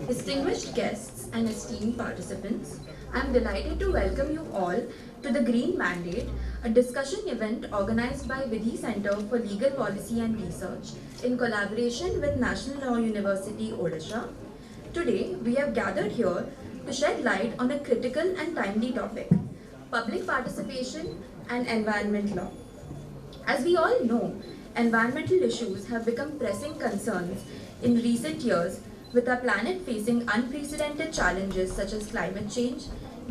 Distinguished guests and esteemed participants, I am delighted to welcome you all to the Green Mandate, a discussion event organized by Vidhi Centre for Legal Policy and Research in collaboration with National Law University, Odisha. Today, we have gathered here to shed light on a critical and timely topic, public participation and environment law. As we all know, environmental issues have become pressing concerns in recent years, with our planet facing unprecedented challenges such as climate change,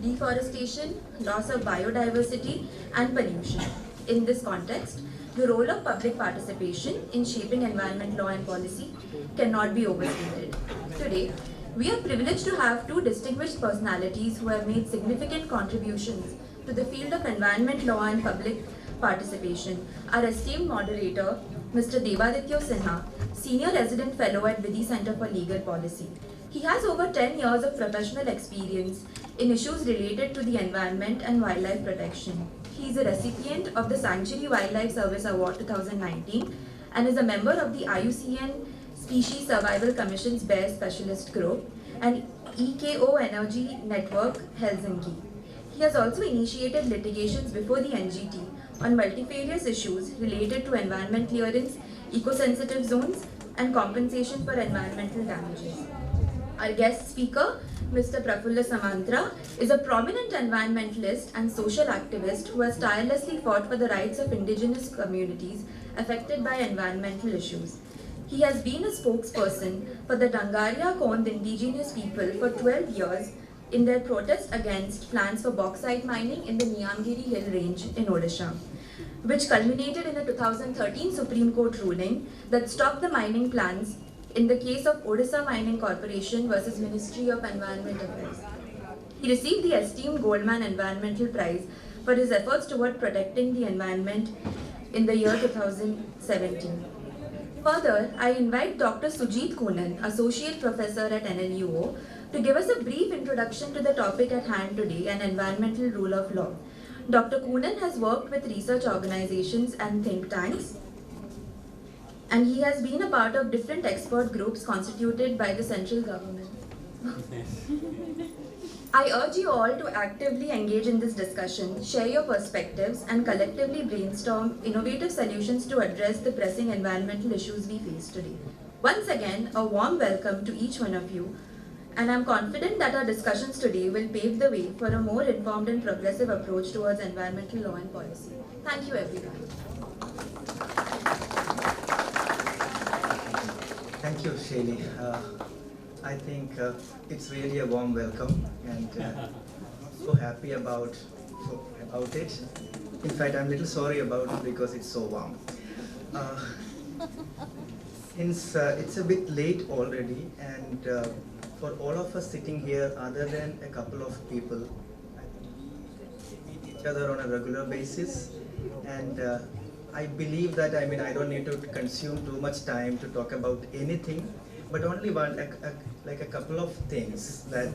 deforestation, loss of biodiversity, and pollution. In this context, the role of public participation in shaping environment law and policy cannot be overstated. Today, we are privileged to have two distinguished personalities who have made significant contributions to the field of environment law and public participation. Our esteemed moderator, Mr. Devaditya Sinha, Senior Resident Fellow at Vidhi Centre for Legal Policy. He has over 10 years of professional experience in issues related to the environment and wildlife protection. He is a recipient of the Sanctuary Wildlife Service Award 2019 and is a member of the IUCN Species Survival Commission's Bear Specialist Group and EKO Energy Network Helsinki. He has also initiated litigations before the NGT on multifarious issues related to environment clearance, eco-sensitive zones, and compensation for environmental damages. Our guest speaker, Mr. Prafulla Samantara, is a prominent environmentalist and social activist who has tirelessly fought for the rights of indigenous communities affected by environmental issues. He has been a spokesperson for the Dangaria Kond indigenous people for 12 years in their protest against plans for bauxite mining in the Niyamgiri Hill Range in Odisha, which culminated in a 2013 Supreme Court ruling that stopped the mining plans in the case of Odisha Mining Corporation versus Ministry of Environment Affairs. He received the esteemed Goldman Environmental Prize for his efforts toward protecting the environment in the year 2017. Further, I invite Dr. Sujit Kunan, Associate Professor at NLUO, to give us a brief introduction to the topic at hand today, an environmental rule of law. Dr. Kunan has worked with research organizations and think tanks, and he has been a part of different expert groups constituted by the central government. I urge you all to actively engage in this discussion, share your perspectives, and collectively brainstorm innovative solutions to address the pressing environmental issues we face today. Once again, a warm welcome to each one of you, and I'm confident that our discussions today will pave the way for a more informed and progressive approach towards environmental law and policy. Thank you, everyone. Thank you, Shaili. I think it's really a warm welcome, and so happy about it. In fact, I'm a little sorry about it because it's so warm. Since it's a bit late already, and for all of us sitting here, other than a couple of people, I think we meet each other on a regular basis, and I believe that I don't need to consume too much time to talk about anything, but only like a couple of things that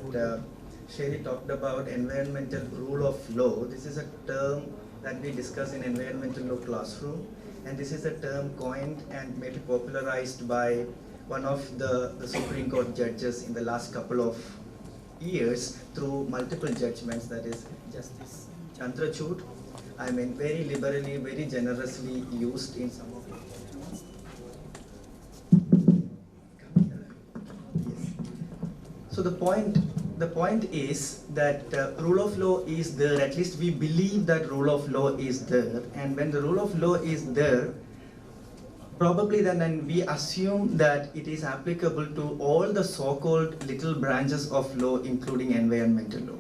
Sherry talked about. Environmental rule of law. This is a term that we discuss in environmental law classroom, and this is a term coined and maybe popularized by one of the Supreme Court judges in the last couple of years through multiple judgments, that is Justice Chandrachud. Very liberally, very generously used in some of it. Yes. So the point is that rule of law is there. At least we believe that rule of law is there, and when the rule of law is there, probably then we assume that it is applicable to all the so-called little branches of law, including environmental law.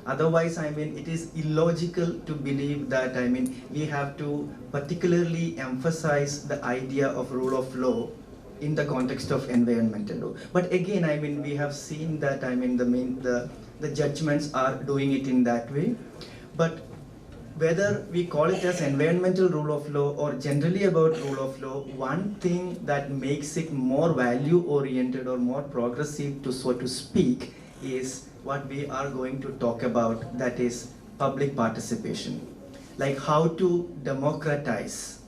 Otherwise, it is illogical to believe that, we have to particularly emphasize the idea of rule of law in the context of environmental law. But again, we have seen that, the judgments are doing it in that way. But whether we call it as environmental rule of law or generally about rule of law, one thing that makes it more value-oriented or more progressive, so to speak, is what we are going to talk about, that is public participation. Like how to democratize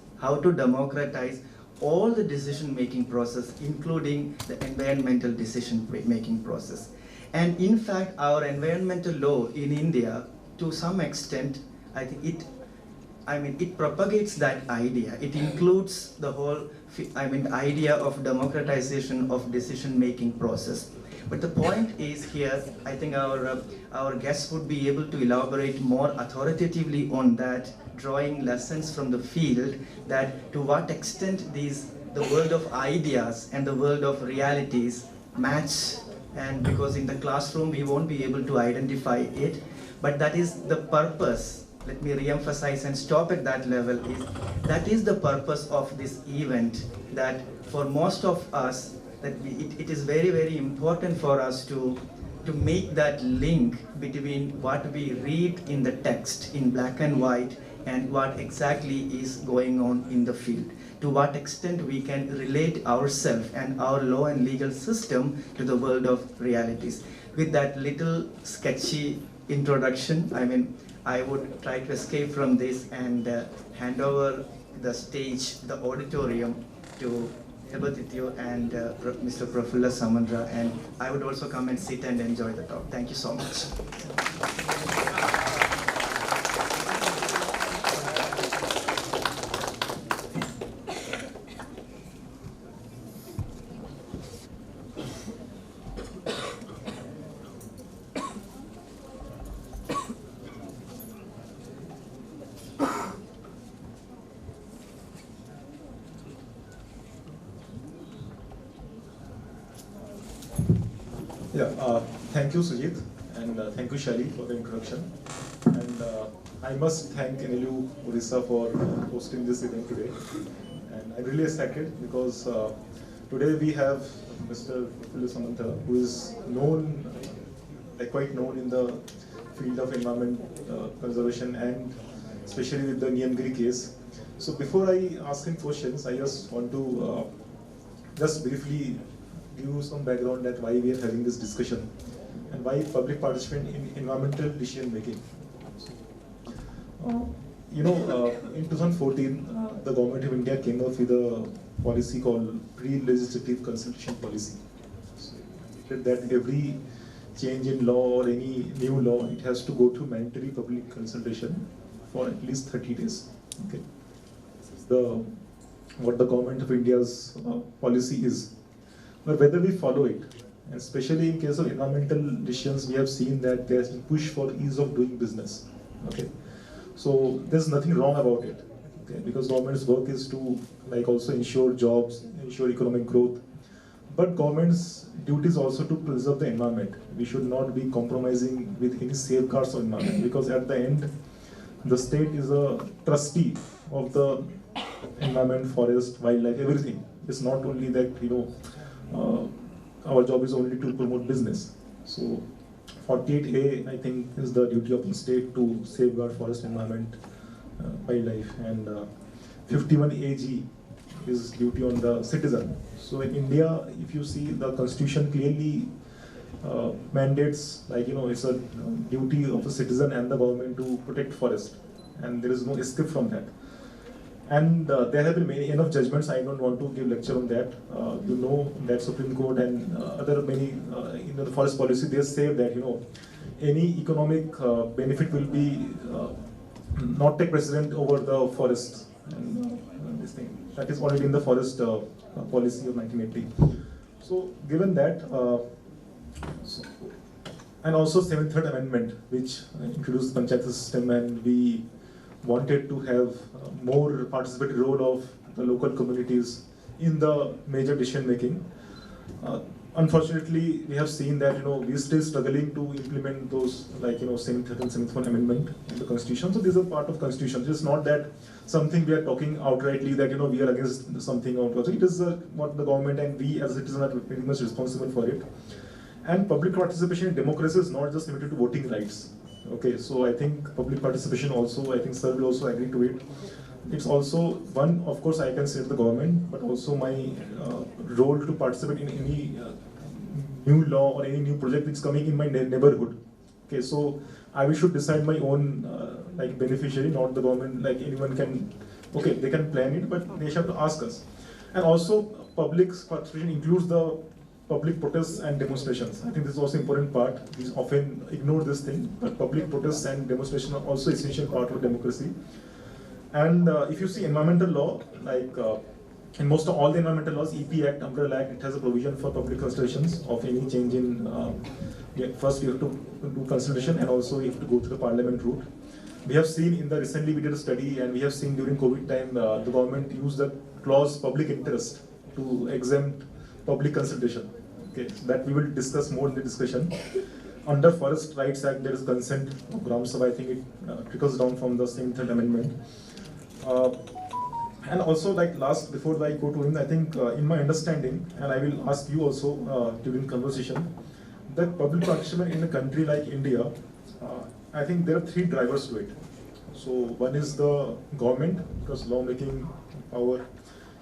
all the decision making process, including the environmental decision making process. And in fact, our environmental law in India, to some extent, I think it propagates that idea. It includes the whole, idea of democratization of decision-making process. But the point is here, I think our guests would be able to elaborate more authoritatively on that, drawing lessons from the field, that to what extent the world of ideas and the world of realities match. And because in the classroom we won't be able to identify it, but that is the purpose. Let me re-emphasize and stop at that level. That is the purpose of this event, that for most of us, it is very, very important for us to make that link between what we read in the text in black and white and what exactly is going on in the field. To what extent we can relate ourselves and our law and legal system to the world of realities. With that little sketchy introduction, I would try to escape from this and hand over the stage, the auditorium, to Hebetitio and Mr. Prafulla Samantara, and I would also come and sit and enjoy the talk. Thank you so much. Thank you, Sujit, and thank you, Shali, for the introduction. And I must thank NLU Odisha for hosting this event today. And I'm really excited because today we have Mr. Prafulla Samantara, who is known, quite known in the field of environment conservation and especially with the Niyamgiri case. So before I ask him questions, I just want to just briefly give you some background that why we are having this discussion and why public participation in environmental decision making. In 2014, the government of India came up with a policy called pre-legislative consultation policy. So it said that every change in law or any new law, it has to go to mandatory public consultation for at least 30 days. Okay. What the government of India's policy is. But whether we follow it, and especially in case of environmental decisions, we have seen that there is a push for ease of doing business. Okay, so there's nothing wrong about it. Okay, because government's work is to also ensure jobs, ensure economic growth. But government's duty is also to preserve the environment. We should not be compromising with any safeguards of environment, because at the end, the state is a trustee of the environment, forest, wildlife, everything. It's not only that our job is only to promote business. So 48A, I think, is the duty of the state to safeguard forest, environment, wildlife, and 51AG is duty on the citizen. So in India, if you see, the constitution clearly mandates, it's a duty of the citizen and the government to protect forest, and there is no escape from that. And there have been enough judgments. I don't want to give lecture on that. That Supreme Court and other many in the forest policy, they say that any economic benefit will be not take precedent over the forest. And this thing that is already in the forest policy of 1980. So given that, and also 73rd Amendment, which introduced the panchayat system, and we wanted to have more participatory role of the local communities in the major decision making. Unfortunately, we have seen that we are still struggling to implement those 73rd and 74th Amendment in the Constitution. So these are part of Constitution. It's not that something we are talking outrightly that we are against something outright. It is what the government and we as citizens are very much responsible for it. And public participation in democracy is not just limited to voting rights. Okay, so I think public participation also, I think Sir will also agree to it. It's also one, of course, I can say the government, but also my role to participate in any new law or any new project which is coming in my neighborhood. Okay, so I should decide my own beneficiary, not the government. Anyone can, okay, they can plan it, but they have to ask us. And also, public participation includes the public protests and demonstrations. I think this is also important part. We often ignore this thing, but public protests and demonstration are also essential part of democracy. And if you see environmental law, like in most of all the environmental laws, EP Act, Umbrella Act, it has a provision for public consultations of any change in, first you have to do consultation and also you have to go through the parliament route. We have seen recently we did a study and we have seen during COVID time, the government used the clause public interest to exempt public consultation. Okay, so that we will discuss more in the discussion. Under Forest Rights Act, there is consent of Gram Sabha. I think it trickles down from the same third amendment. And also, like last, before I go to him, I think in my understanding, and I will ask you also during conversation, that public participation in a country like India, I think there are three drivers to it. So one is the government, because lawmaking power,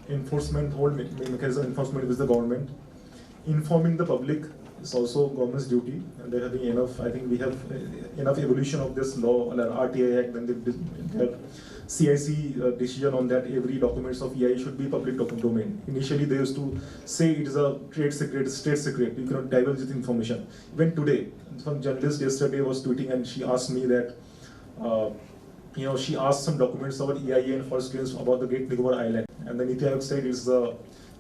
enforcement, whole mechanism enforcement is the government. Informing the public is also government's duty, and there have been enough, I think we have enough evolution of this law, like RTI Act, when they CIC decision on that every documents of EI should be public domain. Initially they used to say it is a trade secret, state secret, you cannot divulge this information. Even today, some journalist yesterday was tweeting and she asked me that, she asked some documents about EIA and forest clearance about the Great Nicobar Island. And then Niti Aayog said it's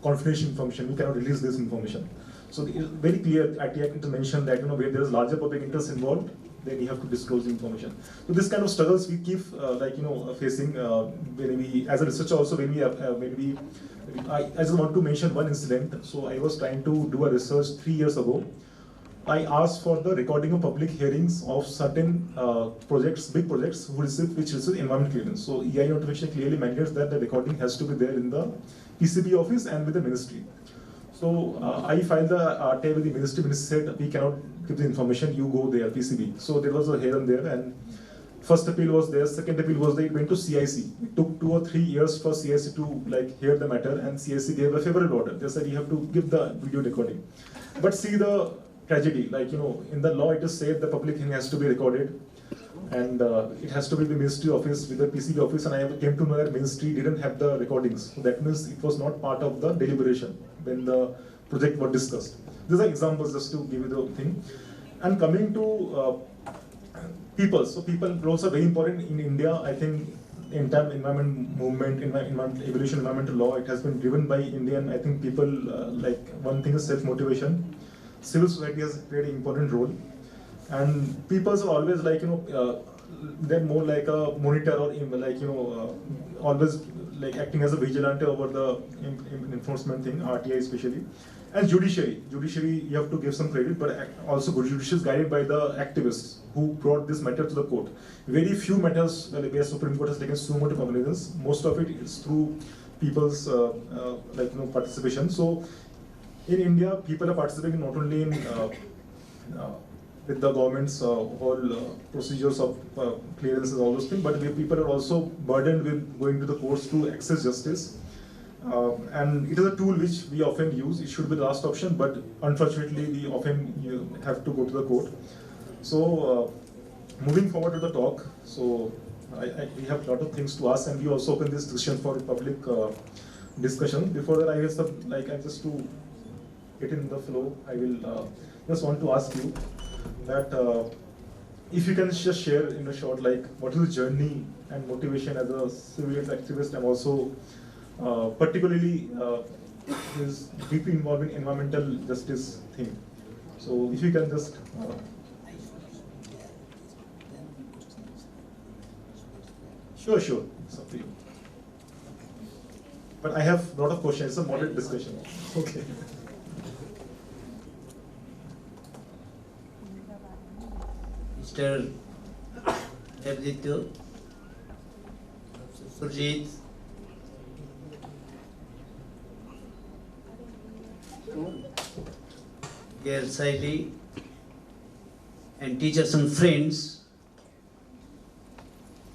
confidential information, we cannot release this information. So it's very clear at the Act to mention that where there is larger public interest involved, then you have to disclose the information. So this kind of struggles we keep facing when we, as a researcher also, when we, I just want to mention one incident. So I was trying to do a research 3 years ago. I asked for the recording of public hearings of certain projects, big projects, which receive environment clearance. So EI notification clearly mandates that the recording has to be there in the PCB office and with the ministry. So I filed the RTI with the ministry. Ministry said we cannot give the information. You go there, PCB. So there was a here and there, and first appeal was there. Second appeal was there. It went to CIC. It took 2 or 3 years for CIC to hear the matter, and CIC gave a favorable order. They said you have to give the video recording. But see the tragedy. In the law it is said the public hearing has to be recorded, and it has to be the ministry office with the PCB office. And I came to know that ministry didn't have the recordings. So that means it was not part of the deliberation when the project was discussed. These are examples just to give you the thing. And coming to people, so people roles are very important in India. I think the entire environment movement, evolution, environmental law, it has been driven by Indian. I think people one thing is self-motivation. Civil society has played an important role, and people are always they're more like a monitor or always acting as a vigilante over the enforcement thing, RTI especially. And judiciary, you have to give some credit, but also judiciary is guided by the activists who brought this matter to the court. Very few matters where Supreme Court has taken so much cognizance. Most of it is through people's participation. So in India, people are participating not only in with the government's whole procedures of clearances, all those things, but people are also burdened with going to the courts to access justice. And it is a tool which we often use. It should be the last option, but unfortunately, we often have to go to the court. So, moving forward to the talk, so we have a lot of things to ask, and we also open this discussion for public discussion. Before that, I guess just to get in the flow, I will just want to ask you that if you can just share in a short, what is the journey and motivation as a civil rights activist, and also particularly is deeply involved in environmental justice thing. So if you can just sure, it's up to you. But I have a lot of questions. It's a moderate discussion. Okay. Mr. Editor, Surjit, dear Saili, and teachers and friends,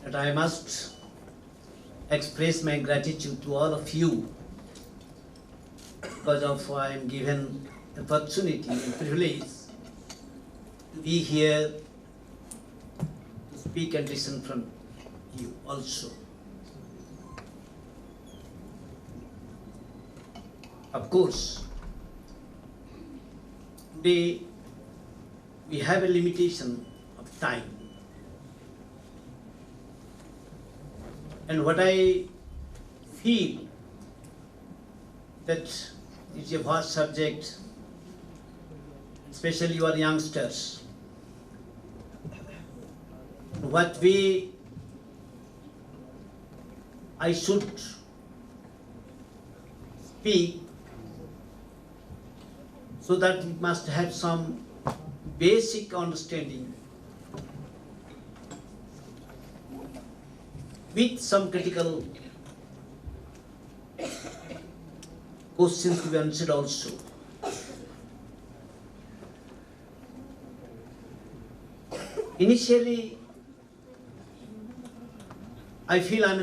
that I must express my gratitude to all of you because of I am given the opportunity and privilege to be here to speak and listen from you also. Of course, today we have a limitation of time. And what I feel that is a vast subject, especially your youngsters. What way I should speak, so that we must have some basic understanding with some critical questions to be answered also. Initially, I feel I'm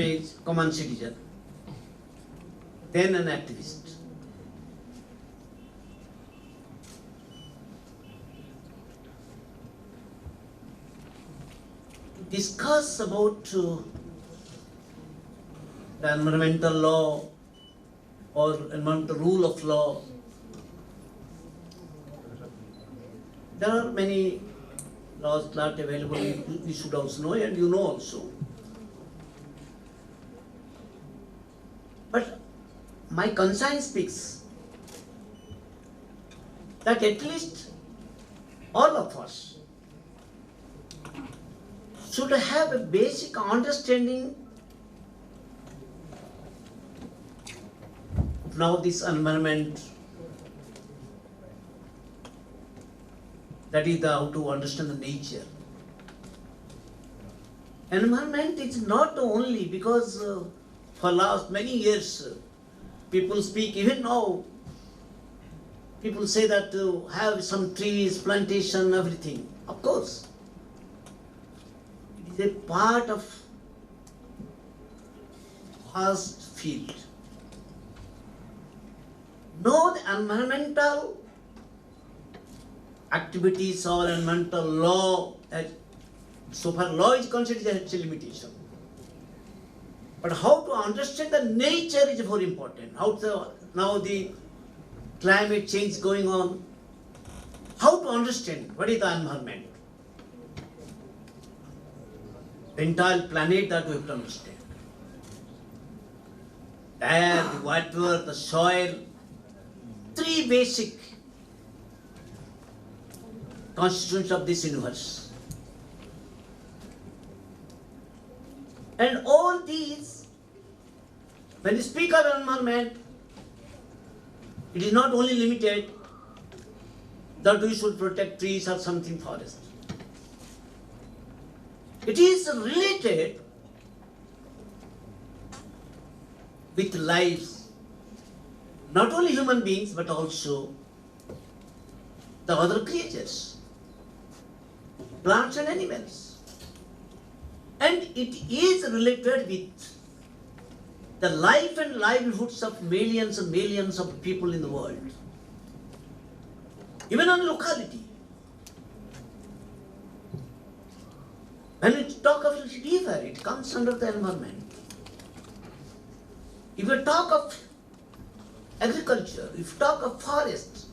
a common citizen, then an activist. Discuss about the environmental law or environmental rule of law. There are many laws not available, you should also know, and you know also. But my conscience speaks that at least all of us should have a basic understanding of now this environment, that is how to understand the nature. Environment is not only because for last many years people speak, even now people say that have some trees, plantation, everything. Of course, it is a part of vast field. No, the environmental activities or environmental law, so far law is considered as a limitation. But how to understand the nature is very important. Now the climate change going on, how to understand what is the environment? The entire planet that we have to understand. The air, the water, the soil, three basic constituents of this universe. And all these, when you speak of environment, it is not only limited that we should protect trees or something forest. It is related with lives, not only human beings but also the other creatures, plants and animals. And it is related with the life and livelihoods of millions and millions of people in the world. Even on locality. When we talk of river, it comes under the environment. If we talk of agriculture, if we talk of forests,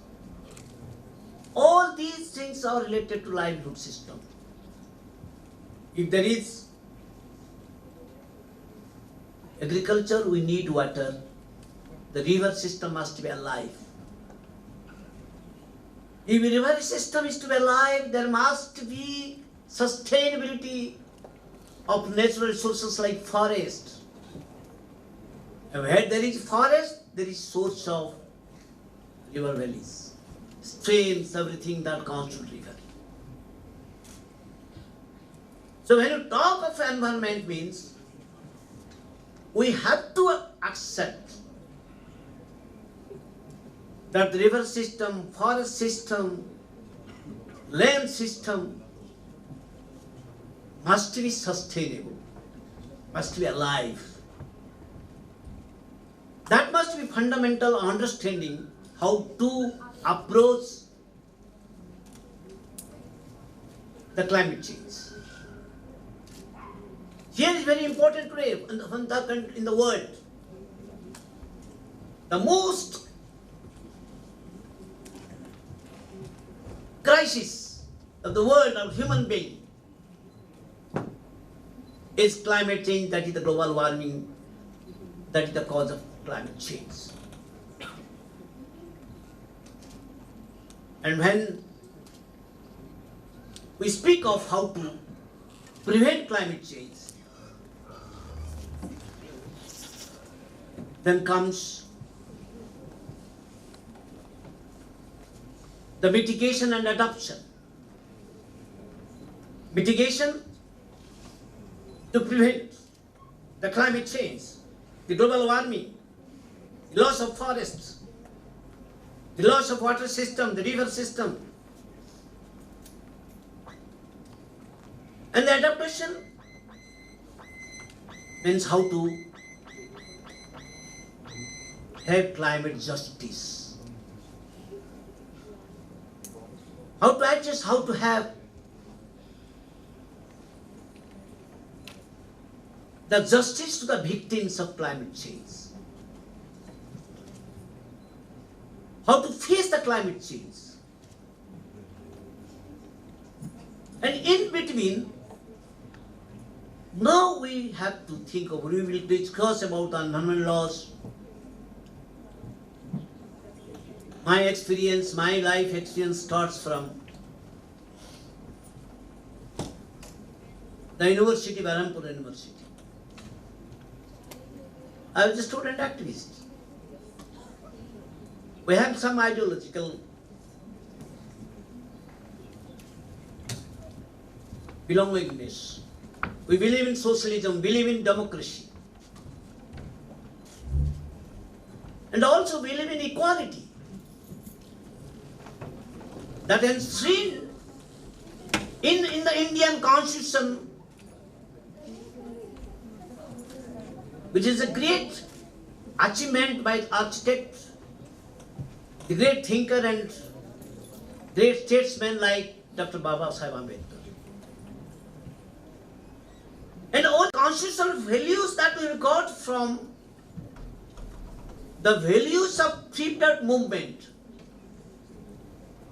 all these things are related to livelihood system. If there is agriculture, we need water. The river system must be alive. If the river system is to be alive, there must be sustainability of natural resources like forest. And where there is forest, there is source of river valleys, streams, everything that constitutes river. So when you talk of environment means, we have to accept that the river system, forest system, land system must be sustainable, must be alive. That must be fundamental understanding how to approach the climate change. Here is very important today in the world. the most crisis of the world of human being is climate change, that is the global warming, that is the cause of climate change. And when we speak of how to prevent climate change, then comes the mitigation and adaptation. Mitigation to prevent the climate change, the global warming, the loss of forests, the loss of water system, the river system. And the adaptation means how to have climate justice. How to adjust, how to have the justice to the victims of climate change. How to face the climate change. And in between, now we have to think of, we will discuss about the environmental laws. My experience, my life experience starts from the University, Barampur University. I was a student activist. We have some ideological belongingness. We believe in socialism, believe in democracy. And also believe in equality. That enshrined in the Indian Constitution, which is a great achievement by architect, the great thinker and great statesman like Dr. Baba Sahib Ambedkar. And all constitutional values that we got from the values of freedom movement.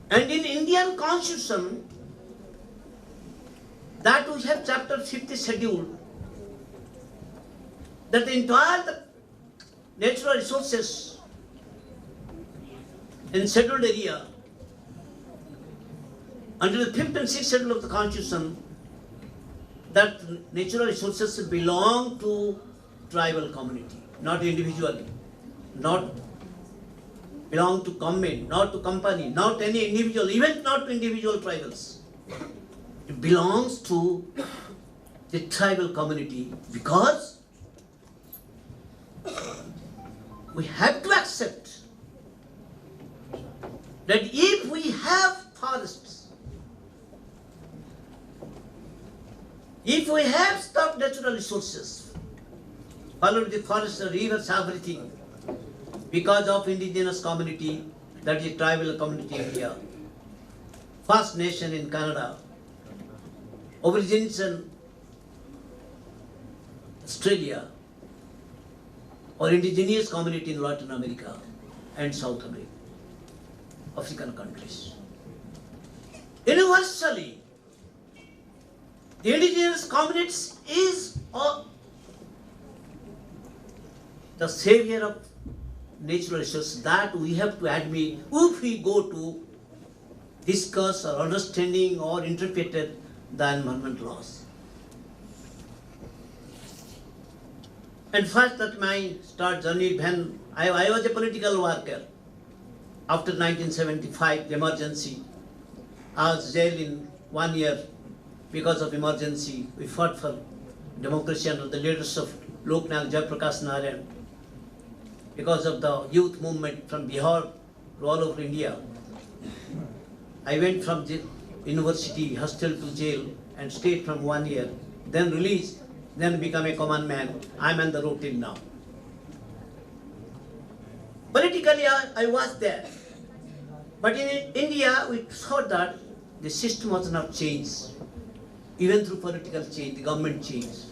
And in Indian Constitution, that we have chapter 50 schedule, that the entire natural resources in scheduled area, under the 5th and 6th schedule of the Constitution, that natural resources belong to tribal community, not individually, not belong to government, not to company, not any individual, even not to individual tribals. It belongs to the tribal community because we have to accept that if we have forests, if we have stopped natural resources, followed the forests, the rivers, everything, because of indigenous community, that is tribal community in India, First Nation in Canada, Aborigines in Australia, or indigenous community in Latin America and South America, African countries. Universally, the indigenous communities is the savior of natural resources, that we have to admit if we go to discuss or understanding or interpreted the environmental laws. And first, that my start journey when I was a political worker. After 1975, the emergency, I was jailed in 1 year because of emergency. We fought for democracy under the leadership of Loknath Jayaprakash Narayan. Because of the youth movement from Bihar to all over India, I went from the university hostel to jail and stayed from 1 year, then released, then become a common man. I'm on the road till now. Politically, I was there. But in India, we thought that the system was not changed. Even through political change, the government changed.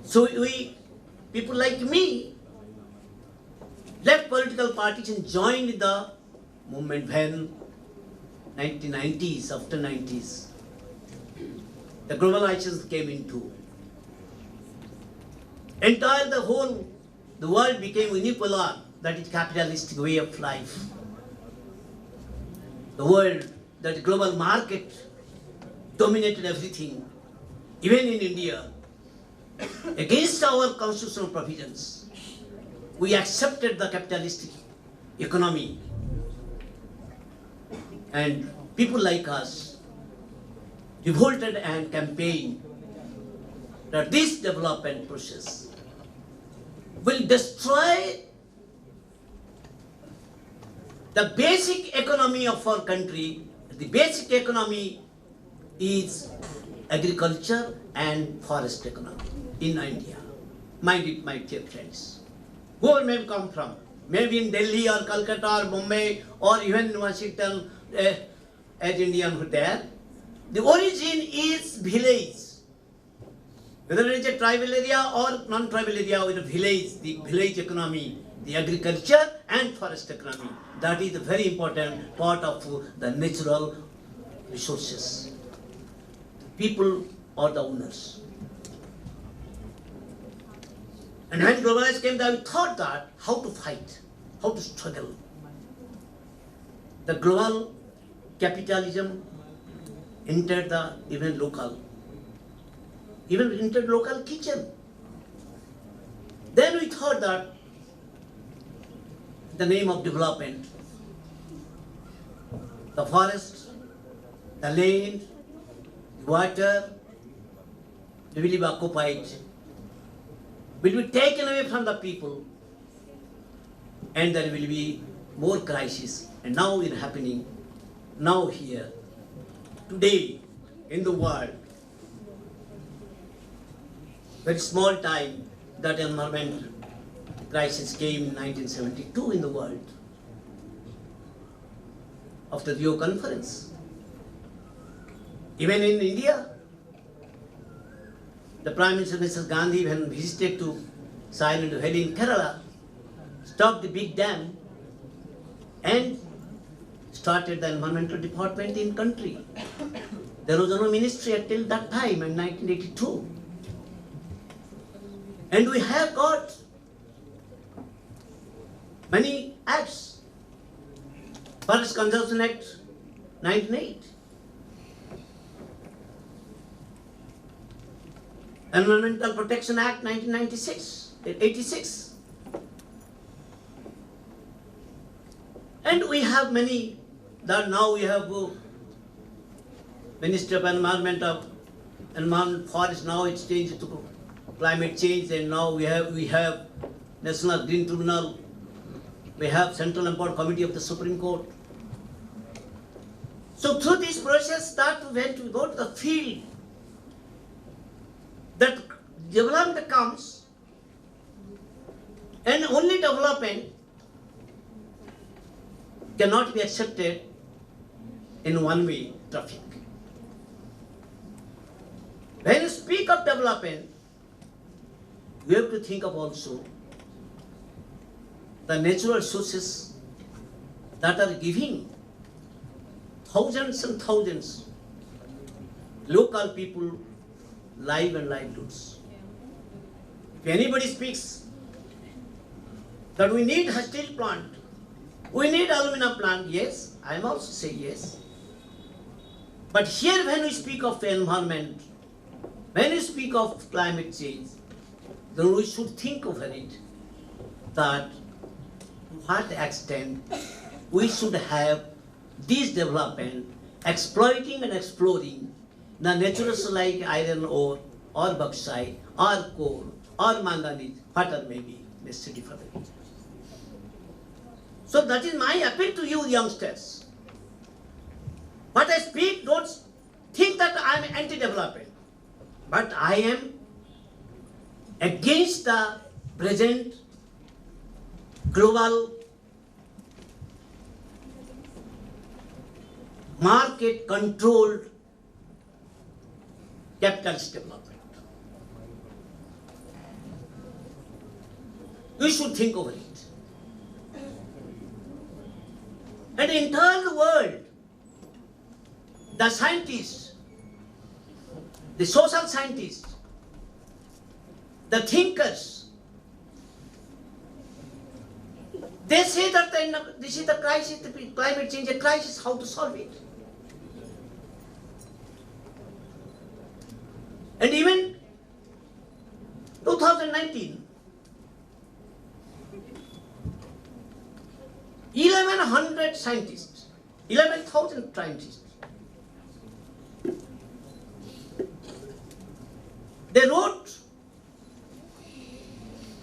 So people like me, left political parties and joined the movement when 1990s, after 90s, the globalization came into. The world became unipolar, that is capitalistic way of life. The world, that global market dominated everything, even in India, against our constitutional provisions. We accepted the capitalistic economy, and people like us revolted and campaigned that this development process will destroy the basic economy of our country. The basic economy is agriculture and forest economy in India. Mind it, my dear friends. Whoever may come from, maybe in Delhi or Calcutta or Bombay or even in Washington, as Indian who there, the origin is village. Whether it is a tribal area or non-tribal area, with a village, the village economy, the agriculture and forest economy, that is a very important part of the natural resources. People are the owners. And when globalization came, we thought that how to fight, how to struggle. The global capitalism entered the even local kitchen. Then we thought that the name of development, the forest, the land, the water, they will be occupied, will be taken away from the people, and there will be more crisis. And now it is happening, now here, today, in the world. Very small time that environment crisis came in 1972 in the world, after the Rio conference. Even in India, the Prime Minister Mrs. Gandhi, when visited to Silent Valley in Kerala, stopped the big dam and started the environmental department in country. There was no ministry until that time in 1982. And we have got many acts. Forest Conservation Act 1908. Environmental Protection Act 86. And we have many, that now we have Ministry of Environment Forest, now it's changed to climate change, and now we have National Green Tribunal, we have Central Import Committee of the Supreme Court. So through this process, that when we go to the field, that development comes, and only development cannot be accepted in one-way traffic. When you speak of development, we have to think of also the natural sources that are giving thousands and thousands local people live and livelihoods. If anybody speaks that we need a steel plant, we need aluminum plant, yes, I am also saying yes. But here when we speak of environment, when we speak of climate change, then we should think over it, that to what extent we should have this development exploiting and exploring the naturals like iron ore or bauxite or coal or manganese, whatever may be necessity for it. So that is my appeal to you youngsters. What I speak, don't think that I am anti-development, but I am against the present global market controlled capitalist development. We should think over it. And the entire world, the scientists, the social scientists, the thinkers, they say that this is the crisis, the climate change, a crisis, how to solve it. And even 2019, 1,100 scientists, 11,000 scientists, they wrote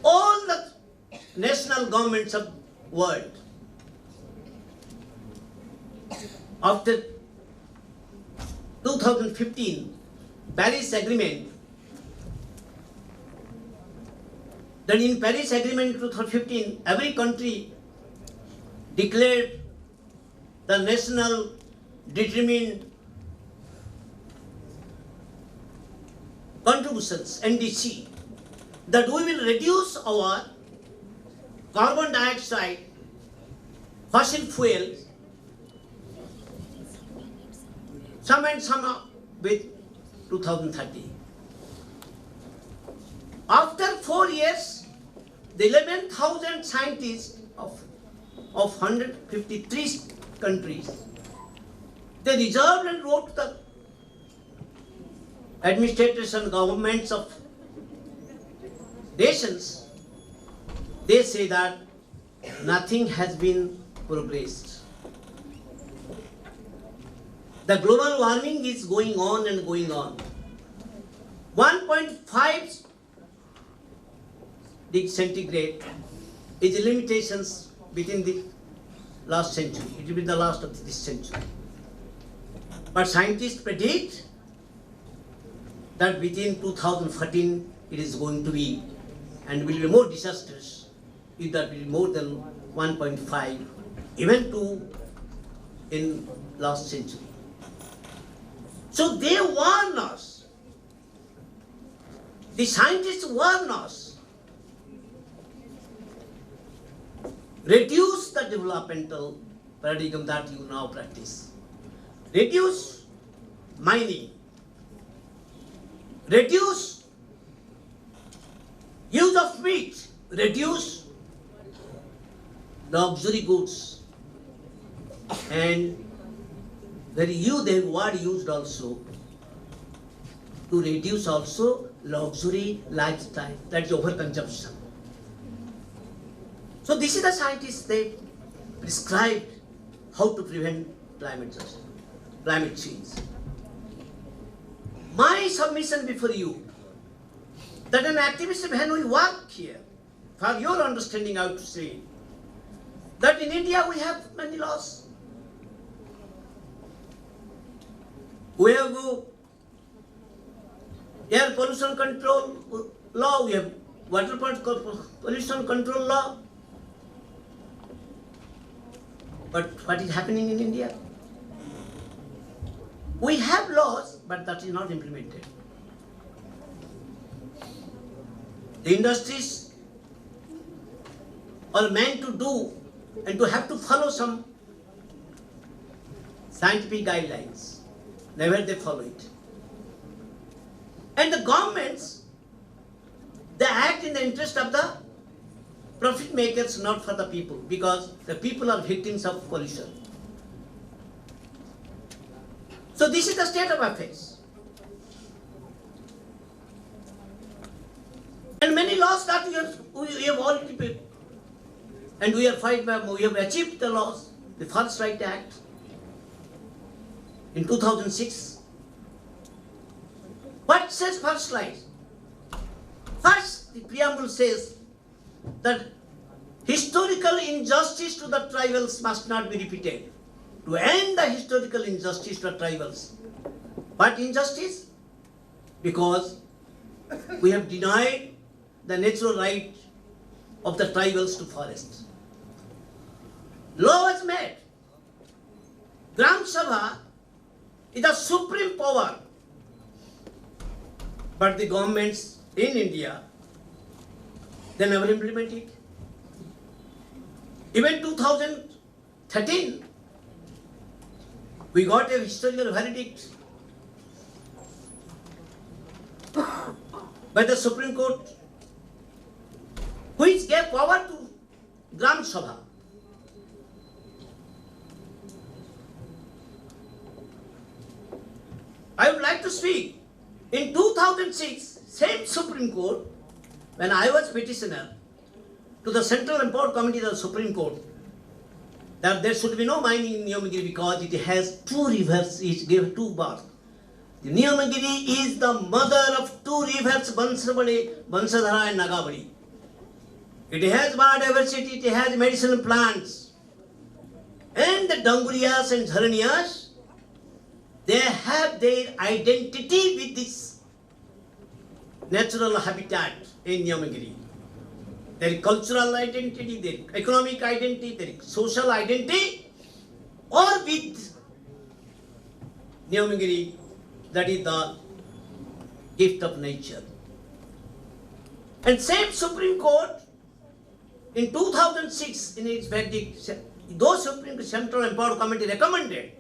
all the national governments of world after 2015 Paris Agreement. Then in Paris Agreement 2015, every country declared the national determined contributions, NDC, that we will reduce our carbon dioxide, fossil fuels, some and some with 2030. After 4 years, the 11,000 scientists of 153 countries, they resolved and wrote the administrators and governments of nations. They say that nothing has been progressed. The global warming is going on and going on. 1.5 degree centigrade is the limitations within the last century. It will be the last of this century. But scientists predict that within 2014 it is going to be and will be more disastrous if that will be more than 1.5, even 2 in last century. So they warn us. The scientists warn us. Reduce the developmental paradigm that you now practice. Reduce mining. Reduce use of meat. Reduce luxury goods. And the word used also to reduce also luxury lifestyle, that is overconsumption. So this is the scientists, they prescribed how to prevent climate change. My submission before you, that an activist, when we work here, for your understanding I would say, that in India we have many laws. We have air pollution control law, we have water pollution control law. But what is happening in India? We have laws, but that is not implemented. The industries are meant to do and to have to follow some scientific guidelines. Never they follow it. And the governments, they act in the interest of the profit makers, not for the people, because the people are victims of pollution. So this is the state of affairs. And many laws that we have already paid. And we have achieved the laws, the First Right Act in 2006. What says first right? First, the preamble says that historical injustice to the tribals must not be repeated. To end the historical injustice to the tribals. What injustice? Because we have denied the natural right of the tribals to forests. Law was made. Gram Sabha is the supreme power. But the governments in India, they never implement it. Even 2013, We got a historical verdict by the Supreme Court, which gave power to Gram Sabha. I would like to speak. In 2006, same Supreme Court, when I was petitioner to the Central Import Committee of the Supreme Court, that there should be no mining in Niyamagiri because it has two rivers, each gave two birth. The Niyamagiri is the mother of two rivers, Bansadhara and Nagabari. It has biodiversity, it has medicinal plants. And the Danguriyas and Dharanias, they have their identity with this natural habitat in Niyamagiri. Their cultural identity, their economic identity, their social identity, or with Niyamagiri, that is the gift of nature. And same Supreme Court, in 2006, in its verdict, those Supreme Central Import Committee recommended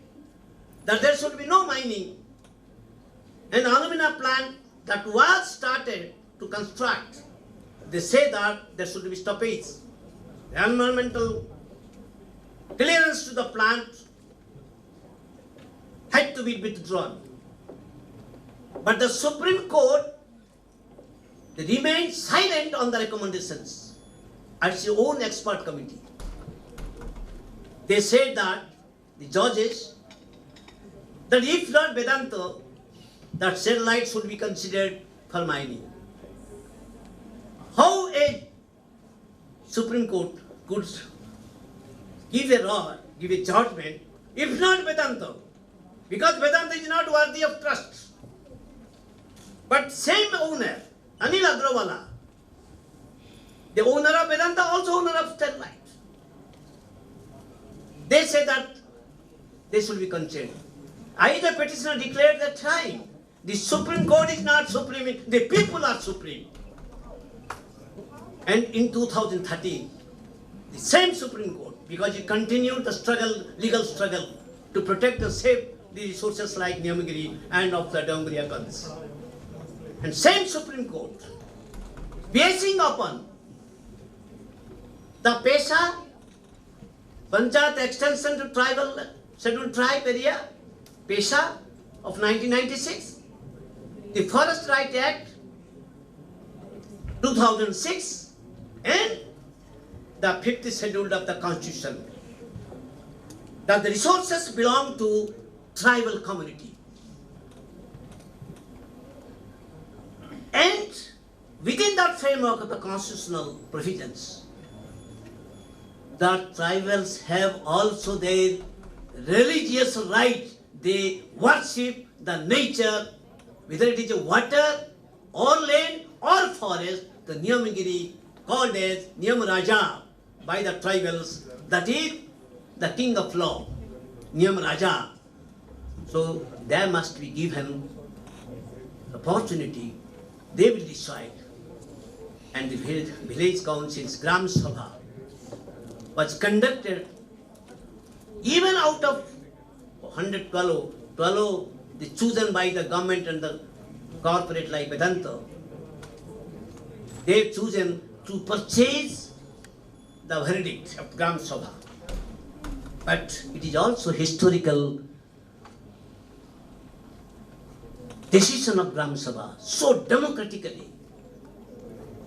that there should be no mining. An alumina plant that was started to construct, they say that there should be stoppage. The environmental clearance to the plant had to be withdrawn. But the Supreme Court, they remained silent on the recommendations at its own expert committee. They said that, the judges, that if not Vedanta, that satellite should be considered for mining. How a Supreme Court could give a law, give a judgment, if not Vedanta? Because Vedanta is not worthy of trust. But same owner, Anil Agrawala, the owner of Vedanta, also owner of Sterlite, they say that they should be considered. I, the petitioner, declared that time. The Supreme Court is not supreme, the people are supreme. And in 2013, the same Supreme Court, because it continued the struggle, legal struggle, to protect and save the resources like Niyamagiri and of the Danguriya cults. And same Supreme Court, basing upon the Pesha Panchayat extension to tribal scheduled tribe area, Pesha of 1996, the Forest Right Act 2006, and the 5th schedule of the Constitution, that the resources belong to tribal community. And within that framework of the constitutional provisions, the tribals have also their religious right. They worship the nature, whether it is water or land or forest, the Niyamagiri called as Niyam Raja by the tribals, that is the king of law, Niyam Raja. So there must be given opportunity, they will decide. And the village council's Gram Sabha was conducted even out of 112, 12 they chosen by the government and the corporate like Vedanta. They chosen to purchase the verdict of Gram Sabha. But it is also historical decision of Gram Sabha, so democratically,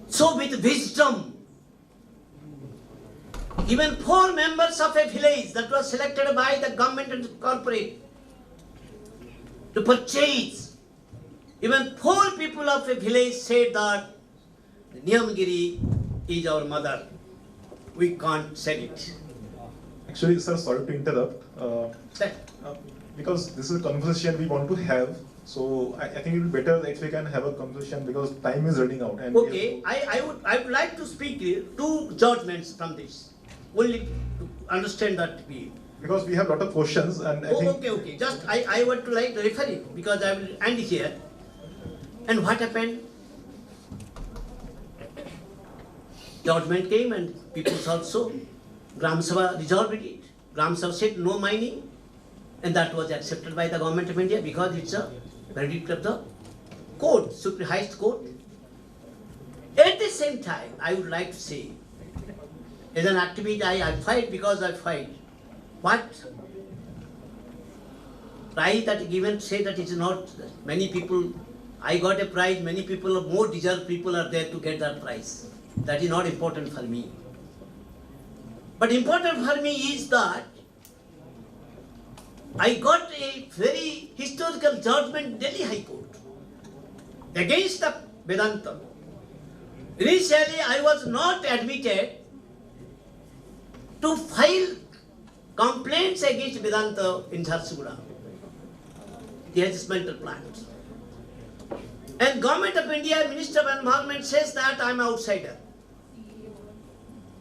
so with wisdom. Even 4 members of a village that was selected by the government and corporate to purchase, even 4 people of a village said that Niyamagiri is our mother. We can't sell it. Actually, sir, sorry to interrupt. Because this is a conversation we want to have, so I think it will be better if we can have a conversation because time is running out. And okay, I would like to speak 2 judgments from this, only to understand that we. Because we have a lot of questions and I think... Okay. Just I want to like refer it because I will end here. And what happened? Judgment came and people also, Gram Sabha resolved it. Gram Sabha said no mining. And that was accepted by the government of India because it's a verdict of the court, Supreme Highest Court. At the same time, I would like to say, as an activist, I fight because I fight. What prize that given, say that it's not many people, I got a prize, many people, more deserved people are there to get that prize. That is not important for me. But important for me is that I got a very historical judgment, Delhi High Court, against the Vedanta. Initially, I was not admitted to file complaints against Vedanta in Jharsuguda. He has a smelter plant. And Government of India, Minister of Environment says that I am an outsider.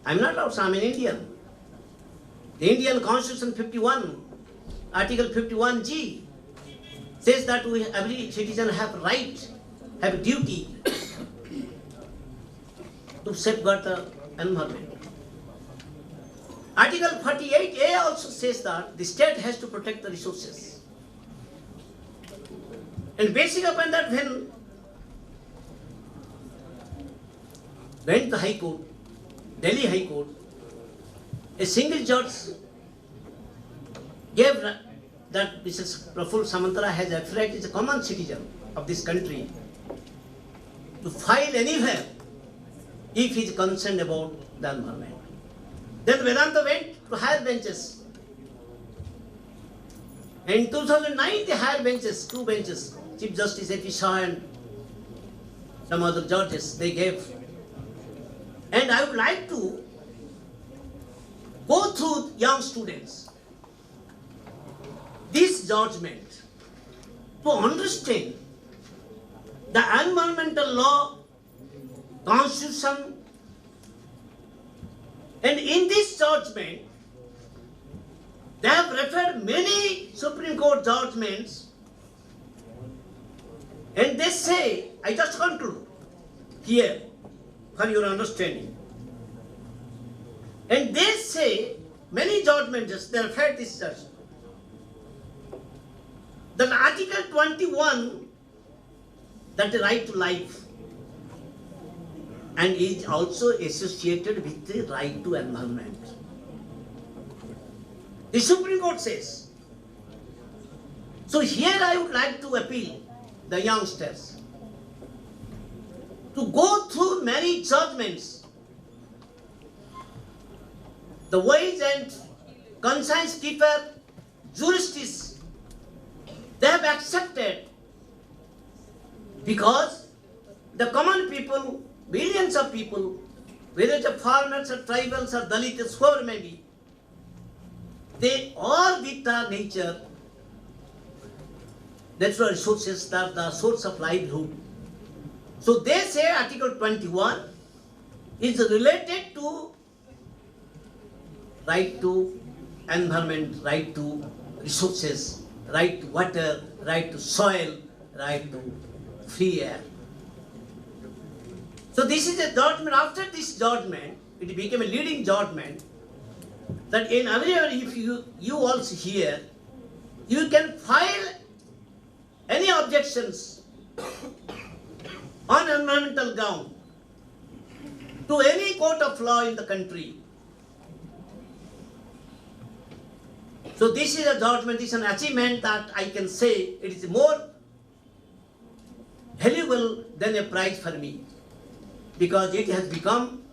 I am not outsider, I am an Indian. The Indian Constitution 51, Article 51G says that every citizen have right, have a duty to safeguard the environment. Article 48A also says that the state has to protect the resources. And basing upon that, when went the High Court, Delhi High Court, a single judge gave that Mrs. Prafulla Samantara has affiliated as a common citizen of this country to file anywhere if he is concerned about the environment. Then Vedanta went to higher benches. In 2009, the higher benches, two benches, Chief Justice A.P. Shah and some other judges, they gave. And I would like to go through young students this judgment to understand the environmental law, constitution, and in this judgment, they have referred many Supreme Court judgments, and they say, I just conclude here for your understanding. And they say, many judgments, they refer this judgment. That Article 21, that the right to life, and is also associated with the right to environment. The Supreme Court says. So here I would like to appeal the youngsters to go through many judgments, the wise and conscience keeper jurists, they have accepted because the common people, billions of people, whether it's foreigners or tribals or Dalits, whoever may be, they are with the nature, natural resources that are the source of livelihood. So they say Article 21 is related to right to environment, right to resources, right to water, right to soil, right to free air. So this is a judgment. After this judgment, it became a leading judgment that in everywhere, if you also hear, you can file any objections on environmental ground to any court of law in the country. So this is a judgment, this is an achievement that I can say it is more valuable than a prize for me, because it has become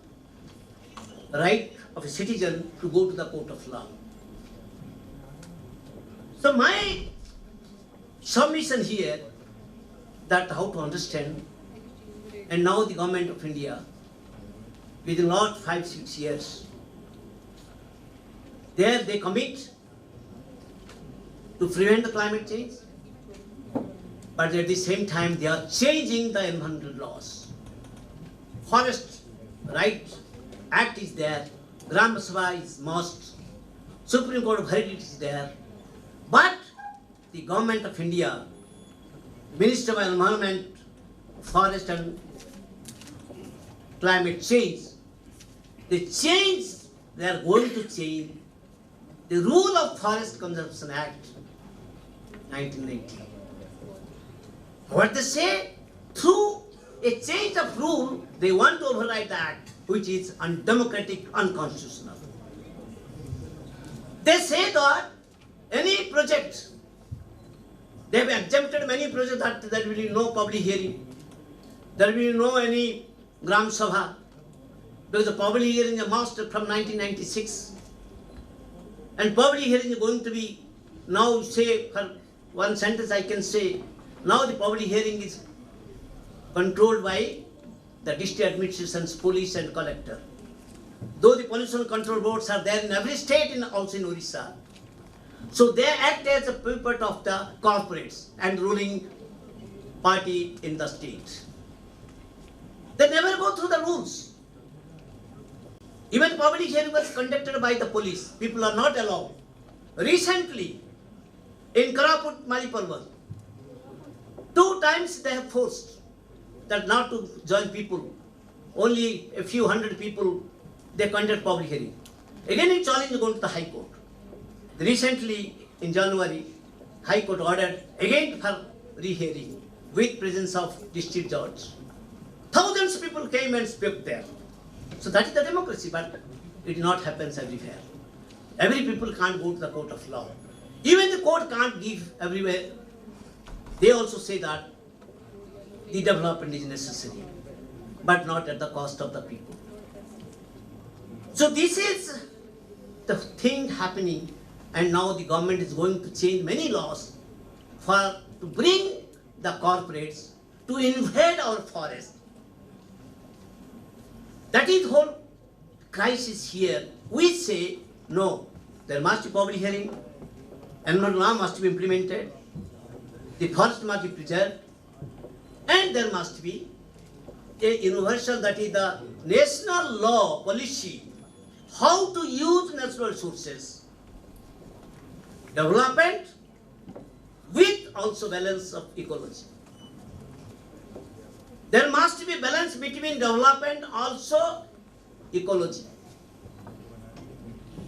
the right of a citizen to go to the court of law. So my submission here, that how to understand, and now the government of India, within the last 5-6 years, there they commit to prevent the climate change, but at the same time they are changing the environmental laws. Forest Right Act is there, Gram Sabha is must, Supreme Court verdict is there, but the government of India, Minister of Environment, Forest and Climate Change, they are going to change the rule of Forest Conservation Act 1990. What they say, through a change of rule, they want to override the act, which is undemocratic, unconstitutional. They say that any project, they have exempted many projects that there will be no public hearing, there will be no any Gram Sabha, because the public hearing is must from 1996. And public hearing is going to be, now say, for one sentence I can say, now the public hearing is controlled by the district administrations, police and collector. Though the pollution control boards are there in every state and also in Odisha, so they act as a puppet of the corporates and ruling party in the state. They never go through the rules. Even public hearing was conducted by the police. People are not allowed. Recently, in Karaput, Maliparvat, 2 times they have forced that not to join people. Only a few hundred people, they conduct public hearing. Again, a challenge going to the High Court. Recently, in January, High Court ordered again for re-hearing with presence of district judge. Thousands of people came and spoke there. So that is the democracy, but it not happens everywhere. Every people can't go to the court of law. Even the court can't give everywhere. They also say that the development is necessary, but not at the cost of the people. So this is the thing happening, and now the government is going to change many laws to bring the corporates to invade our forest. That is the whole crisis here. We say, no, there must be public hearing, environmental law must be implemented, the forest must be preserved, and there must be a universal, that is the national law policy, how to use natural resources, development with also balance of ecology. There must be balance between development also ecology.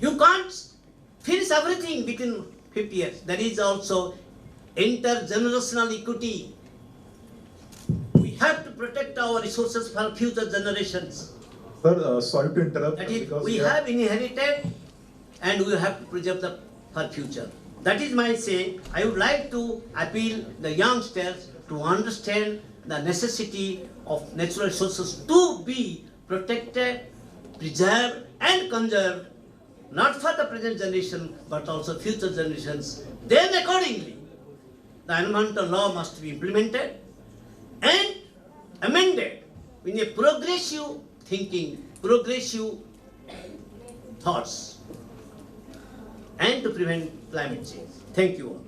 You can't finish everything within 50 years. There is also intergenerational equity. We have to protect our resources for future generations. Sir, sorry to interrupt. That is, because we have inherited and we have to preserve the for future. That is my say. I would like to appeal the youngsters to understand the necessity of natural resources to be protected, preserved and conserved, not for the present generation but also future generations. Then accordingly, the environmental law must be implemented and amended in a progressive thinking, progressive thoughts, and to prevent climate change. Thank you all.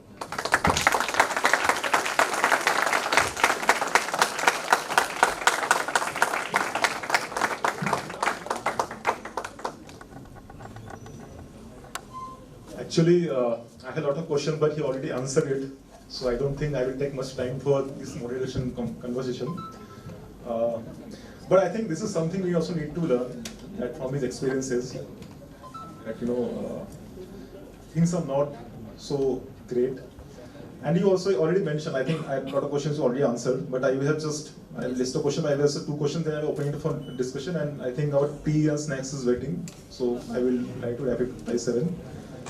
Actually, I had a lot of questions, but he already answered it. So I don't think I will take much time for this moderation conversation. But I think this is something we also need to learn from his experiences. That things are not so great. And you also already mentioned, I think I have a lot of questions you already answered, but I will have just a list of questions. I will have 2 questions, then I will open it for discussion, and I think our tea and snacks is waiting. So I will try to wrap it by 7.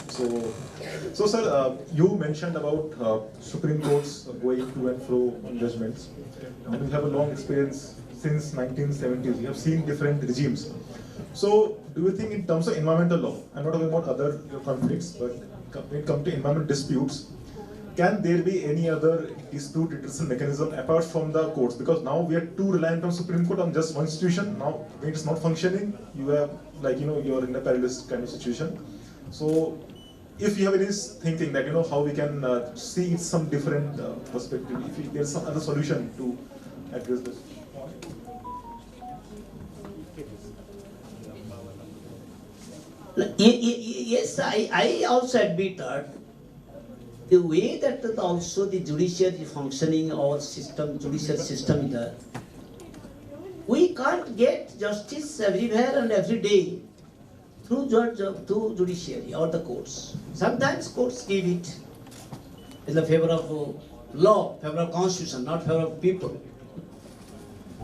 So sir, you mentioned about Supreme Courts going to and fro on judgments, and we have a long experience since 1970s. We have seen different regimes. So do you think in terms of environmental law, I'm not talking about other conflicts, but when it comes to environmental disputes, can there be any other dispute redressal mechanism apart from the courts? Because now we are too reliant on Supreme Court on just one institution. Now when it's not functioning, you have you're in a perilous kind of situation. So if you have any thinking that how we can see some different perspective, if there's some other solution to address this. Yes, I also admit that the way that also the judiciary is functioning, our system, judicial system is there, we can't get justice everywhere and every day through judiciary or the courts. Sometimes courts give it, in the favor of law, favor of constitution, not favor of people.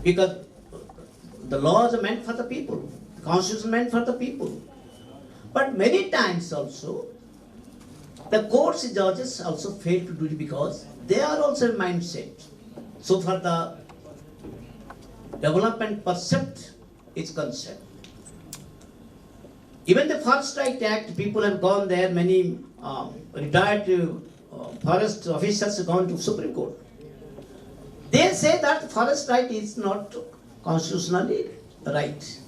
Because the laws are meant for the people, the constitution meant for the people. But many times also, the courts judges also fail to do it because they are also a mindset. So for the development percept is concerned. Even the Forest Right Act, people have gone there, many retired forest officials have gone to Supreme Court. They say that forest right is not constitutionally right.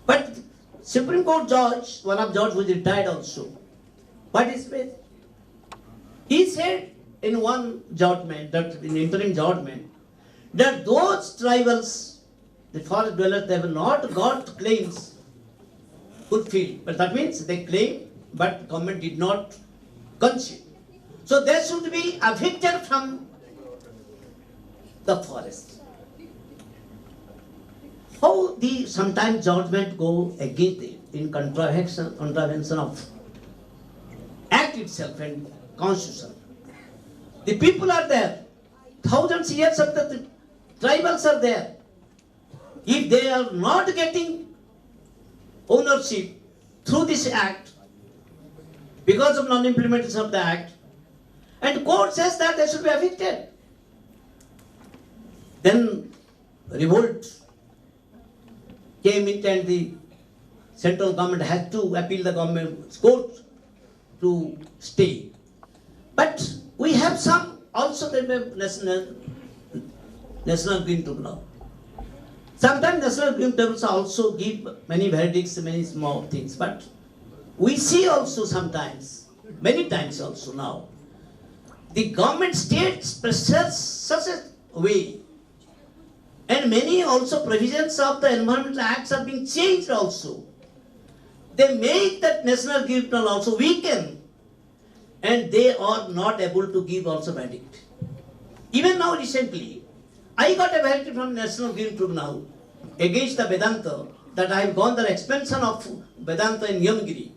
But Supreme Court judge, one of judge who is retired also, what is it? He said in one judgment, that in interim judgment, that those tribals, the forest dwellers, they have not got claims fulfilled. But that means they claim, but government did not concede. So they should be evicted from the forest. How the sometimes judgment go against it in contravention of act itself and constitution. The people are there. Thousands years of the tribals are there. If they are not getting ownership through this act, because of non-implementation of the act, and court says that they should be evicted, then revolt came in and the central government had to appeal the government's court to stay. But we have some also the National Green Tribunal. Sometimes National Green Tribunals also give many verdicts, many small things, but we see also sometimes, many times also now, the government states pressures such a way, and many also provisions of the environmental acts are being changed also. They make that National Green Tribunal also weaken, and they are not able to give also verdict. Even now recently, I got a verdict from National Green Tribunal against the Vedanta that I have gone the expansion of Vedanta in Yamgiri,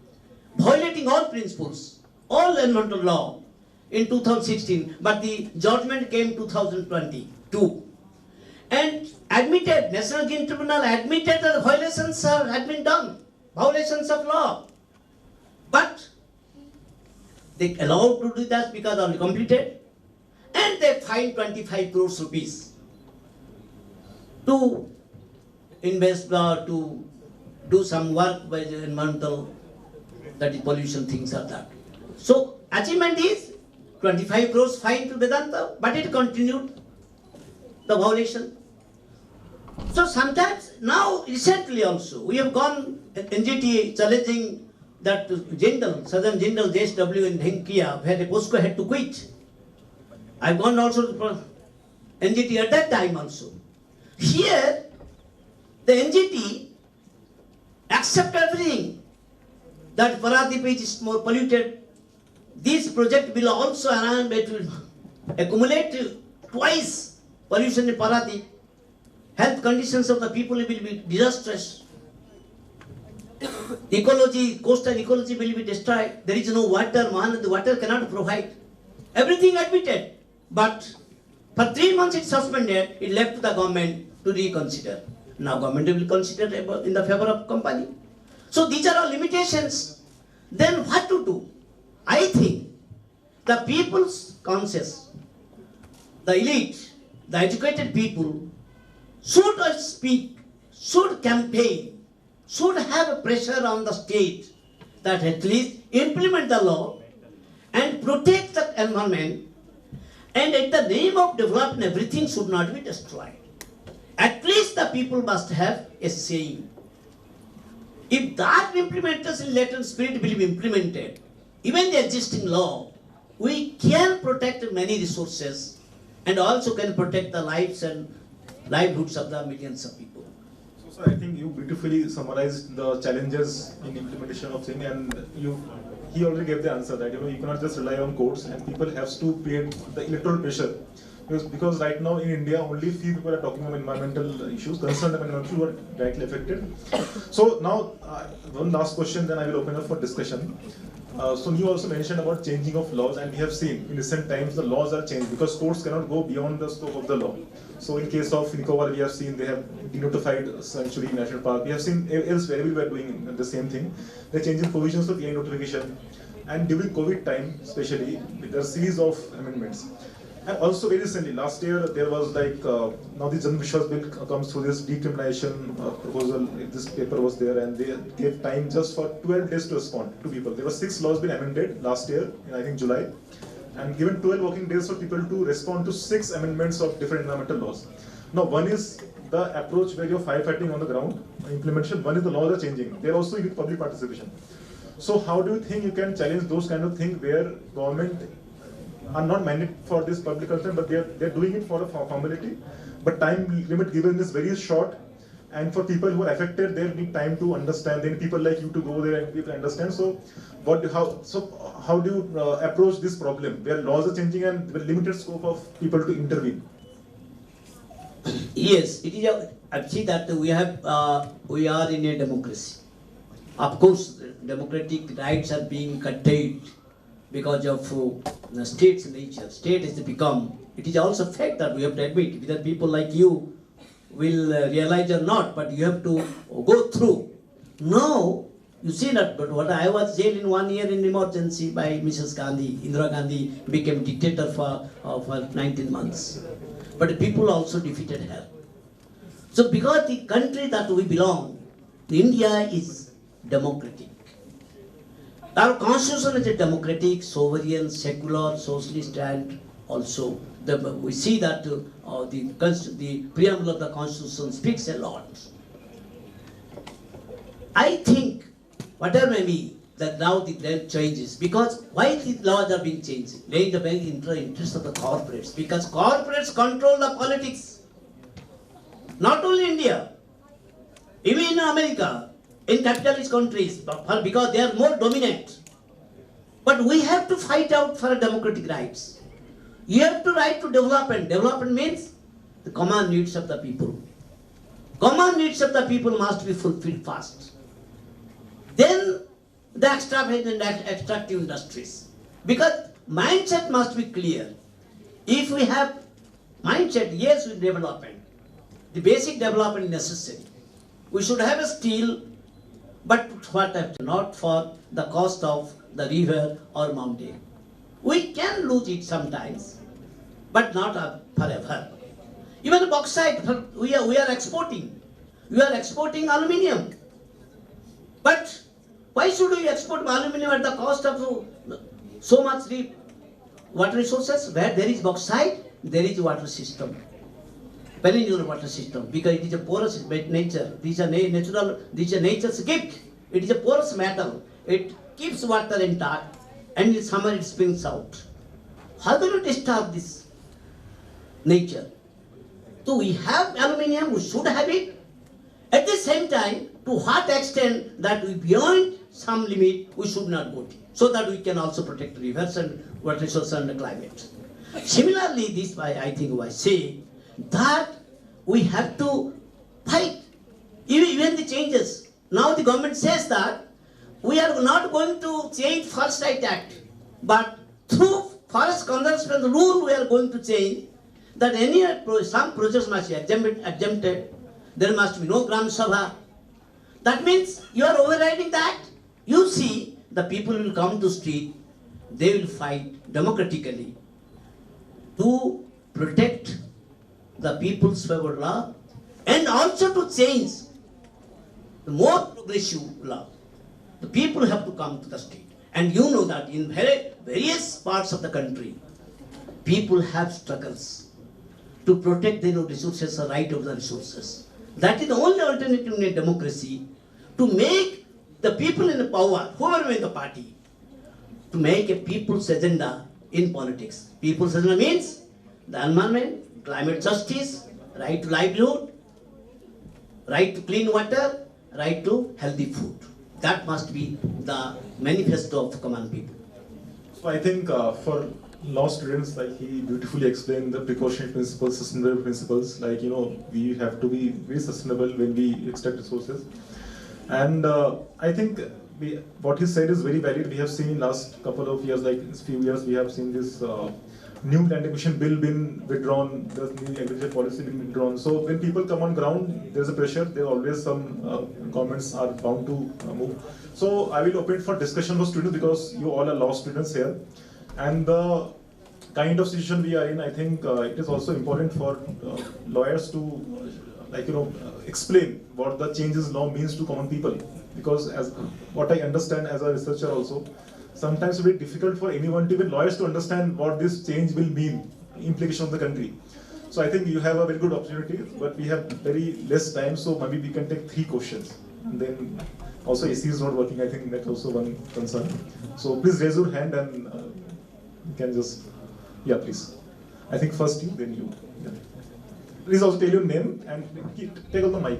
violating all principles, all environmental law in 2016, but the judgment came 2022. And admitted, National Green Tribunal admitted that violations had been done, violations of law. But they allowed to do that because only completed, and they fined 25 crores rupees to invest or to do some work by the environmental, that is pollution things are that. So achievement is 25 crores fine to Vedanta, but it continued the violation. So sometimes, now recently also, we have gone NGT challenging that Jindal, Southern Jindal JSW in Dhenkia, where the POSCO had to quit. I've gone also to NGT at that time also. Here, the NGT accept everything, that Paradip is more polluted. This project will also accumulate twice pollution in Paradip. Health conditions of the people will be disastrous. Ecology, coastal ecology will be destroyed. There is no water, the water cannot provide. Everything admitted. But for 3 months it suspended, it left to the government to reconsider. Now government will consider in the favor of company. So these are all limitations. Then what to do? I think the people's conscious, the elite, the educated people should speak, should campaign, should have a pressure on the state that at least implement the law and protect the environment, and in the name of development everything should not be destroyed. At least the people must have a saying. If that implementation latent spirit will be implemented, even the existing law, we can protect many resources and also can protect the lives and livelihoods of the millions of people. So, sir, I think you beautifully summarized the challenges in implementation of thing, and he already gave the answer that you cannot just rely on courts, and people have to create the electoral pressure. Because right now in India, only few people are talking about environmental issues, concerned about environmental who are directly affected. So now, one last question, then I will open up for discussion. So you also mentioned about changing of laws, and we have seen in recent times the laws are changed because courts cannot go beyond the scope of the law. So in case of Nicobar, we have seen they have denotified Sanctuary National Park. We have seen elsewhere everywhere doing the same thing. They're changing provisions of EI notification, and during COVID time, especially, there are a series of amendments. And also very recently, last year, there was like, now the Jan Vishwas bill comes through this decriminalization proposal. This paper was there, and they gave time just for 12 days to respond to people. There were 6 laws been amended last year, in I think July, and given 12 working days for people to respond to 6 amendments of different environmental laws. Now, one is the approach where you're firefighting on the ground, implementation. One is the laws are changing. There also you need public participation. So how do you think you can challenge those kind of things where government are not mandated for this public concern, but they're doing it for a formality, but time limit given is very short, and for people who are affected, they need time to understand. Then people like you to go there and people understand. So, how do you approach this problem where laws are changing and with limited scope of people to intervene? Yes, it is I see that we are in a democracy. Of course, democratic rights are being curtailed because of the state's nature. State has become, it is also a fact that we have to admit, whether people like you will realize or not, but you have to go through. Now, you see that, but what I was jailed in 1 year in emergency by Mrs. Gandhi, Indira Gandhi became dictator for 19 months. But people also defeated her. So because the country that we belong, India is democratic. Our constitution is a democratic, sovereign, secular, socialist, and also we see that the preamble of the constitution speaks a lot. I think whatever may be that now the trend changes, because why the laws are being changed? In the very interest of the corporates, because corporates control the politics. Not only India, even in America, in capitalist countries, because they are more dominant. But we have to fight out for democratic rights. You have to right to development. Development means the common needs of the people. Common needs of the people must be fulfilled first. Then the extravagant and extractive industries. Because mindset must be clear. If we have mindset, yes, with development, the basic development is necessary. We should have a steel, but not for the cost of the river or mountain. We can lose it sometimes, but not forever. Even bauxite, we are exporting. We are exporting aluminium. But why should we export aluminium at the cost of so much water resources? Where there is bauxite, there is water system. Peninsular water system, because it is a porous nature. This is a nature's gift. It is a porous metal. It keeps water intact, and in summer it springs out. How do you disturb this nature? So we have aluminium, we should have it. At the same time, to what extent that we beyond some limit, we should not go to, so that we can also protect the rivers and water resources and the climate. Similarly, this I think I say that we have to fight even the changes. Now the government says that we are not going to change First Right Act, but through forest conservation rule we are going to change that some projects must be exempted. There must be no Gram Sabha. That means you are overriding the act. You see, the people will come to street, they will fight democratically to protect the people's favored law and also to change the more progressive law. The people have to come to the street. And you know that in various parts of the country, people have struggles to protect their resources, the right of the resources. That is the only alternative in a democracy, to make the people in the power, whoever may the party, to make a people's agenda in politics. People's agenda means the environment, climate justice, right to livelihood, right to clean water, right to healthy food. That must be the manifesto of common people. So I think for law students, like he beautifully explained the precautionary principles, sustainable principles, like, we have to be very sustainable when we extract resources. And I think what he said is very valid. We have seen in last couple of years, like few years, we have seen this new land acquisition bill been withdrawn, the new agriculture policy been withdrawn. So when people come on ground, there's a pressure. There are always some governments are bound to move. So I will open it for discussion for students because you all are law students here, and the kind of situation we are in, I think it is also important for lawyers to explain what the changes law means to common people, because as what I understand as a researcher also, sometimes it's very difficult for anyone, even lawyers, to understand what this change will mean, implication of the country. So I think you have a very good opportunity, but we have very less time, so maybe we can take 3 questions. And then also AC is not working, I think that's also one concern. So please raise your hand and you can just, yeah, please. I think first you, then you. Yeah. Please also tell your name and take on the mic.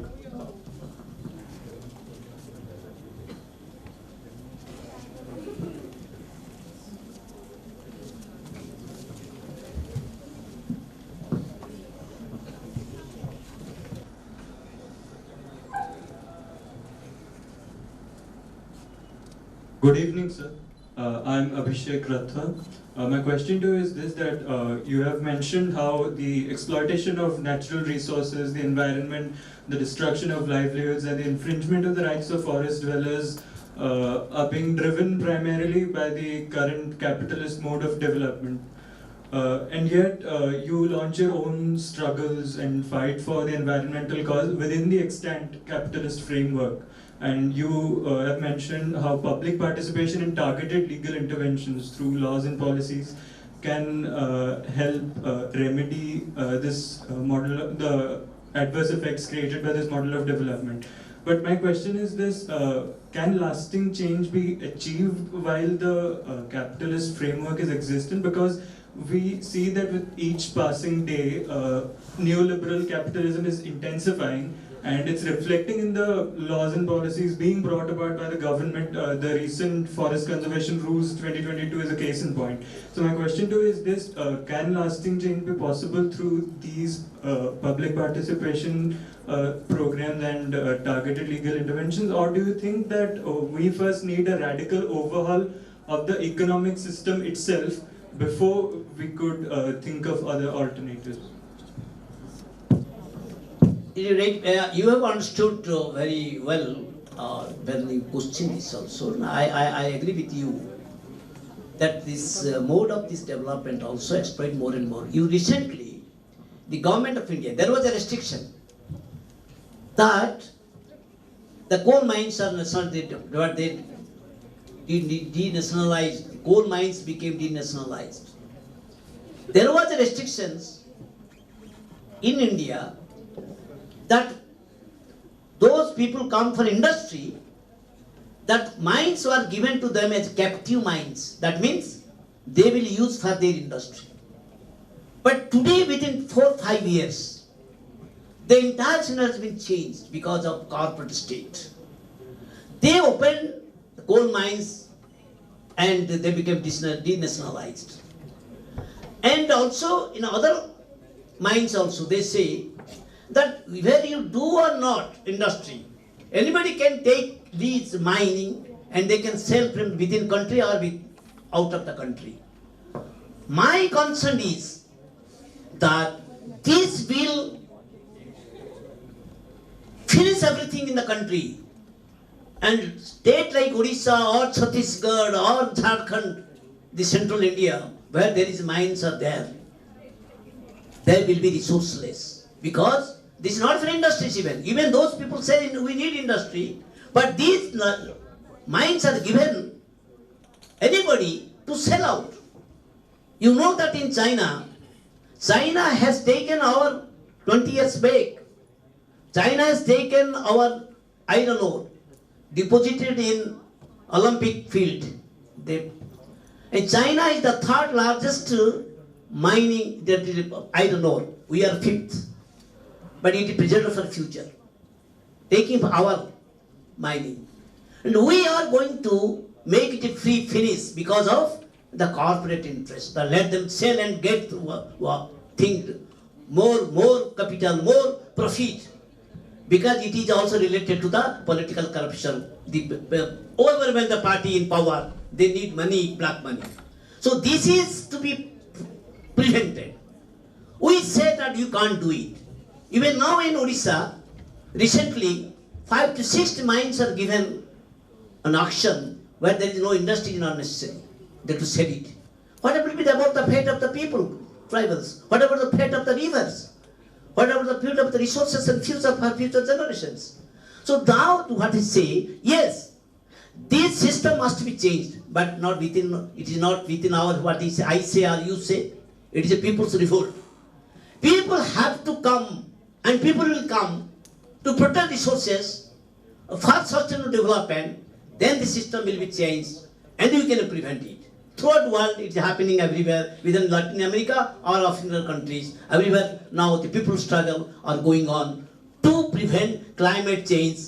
Good evening, sir. I'm Abhishek Rathwa. My question to you is this, that you have mentioned how the exploitation of natural resources, the environment, the destruction of livelihoods and the infringement of the rights of forest dwellers are being driven primarily by the current capitalist mode of development. And yet you launch your own struggles and fight for the environmental cause within the extant capitalist framework. And you have mentioned how public participation in targeted legal interventions through laws and policies can help remedy this model, the adverse effects created by this model of development. But my question is this, can lasting change be achieved while the capitalist framework is existent? Because we see that with each passing day, neoliberal capitalism is intensifying, and it's reflecting in the laws and policies being brought about by the government. The recent Forest Conservation Rules 2022 is a case in point. So my question to you is this, can lasting change be possible through these public participation programs and targeted legal interventions, or do you think that we first need a radical overhaul of the economic system itself before we could think of other alternatives? You have understood very well when you question this also. I agree with you that this mode of this development also exploit more and more. You recently, the government of India, there was a restriction that the coal mines are denationalized. Coal mines became denationalized. There was a restrictions in India that those people come for industry, that mines were given to them as captive mines. That means they will use for their industry. But today, within 4 or 5 years, the entire scenario has been changed because of corporate state. They opened the coal mines and they became denationalized. And also in other mines also they say that whether you do or not industry, anybody can take these mining and they can sell from within country or out of the country. My concern is that this will finish everything in the country, and state like Odisha or Chhattisgarh or Jharkhand, the central India, where there is mines are there will be resourceless, because this is not for industries even. Even those people say we need industry, but these mines are given anybody to sell out. You know that in China has taken our 20 years back. China has taken our iron ore, deposited in Olympic field. And China is the 3rd largest mining iron ore. We are 5th. But it is preserved for future, taking our mining. And we are going to make it free finish because of the corporate interest. Let them sell and get more capital, more profit. because it is also related to the political corruption. Over when the party in power, they need money, black money. So this is to be prevented. We say that you can't do it. Even now in Odisha, recently, 5 to 6 mines are given an auction where there is no industry, is not necessary. They have to sell it. What will be about the fate of the people, tribals? What about the fate of the rivers? What about the fate of the resources and future for future generations? So now what I say, yes, this system must be changed, but not within, it is not within our, what is I say or you say. It is a people's revolt. People have to come, and people will come to protect resources for sustainable development. Then the system will be changed, and you can prevent it. Throughout the world, it's happening everywhere, within Latin America or African countries. Everywhere now the people struggle are going on to prevent climate change,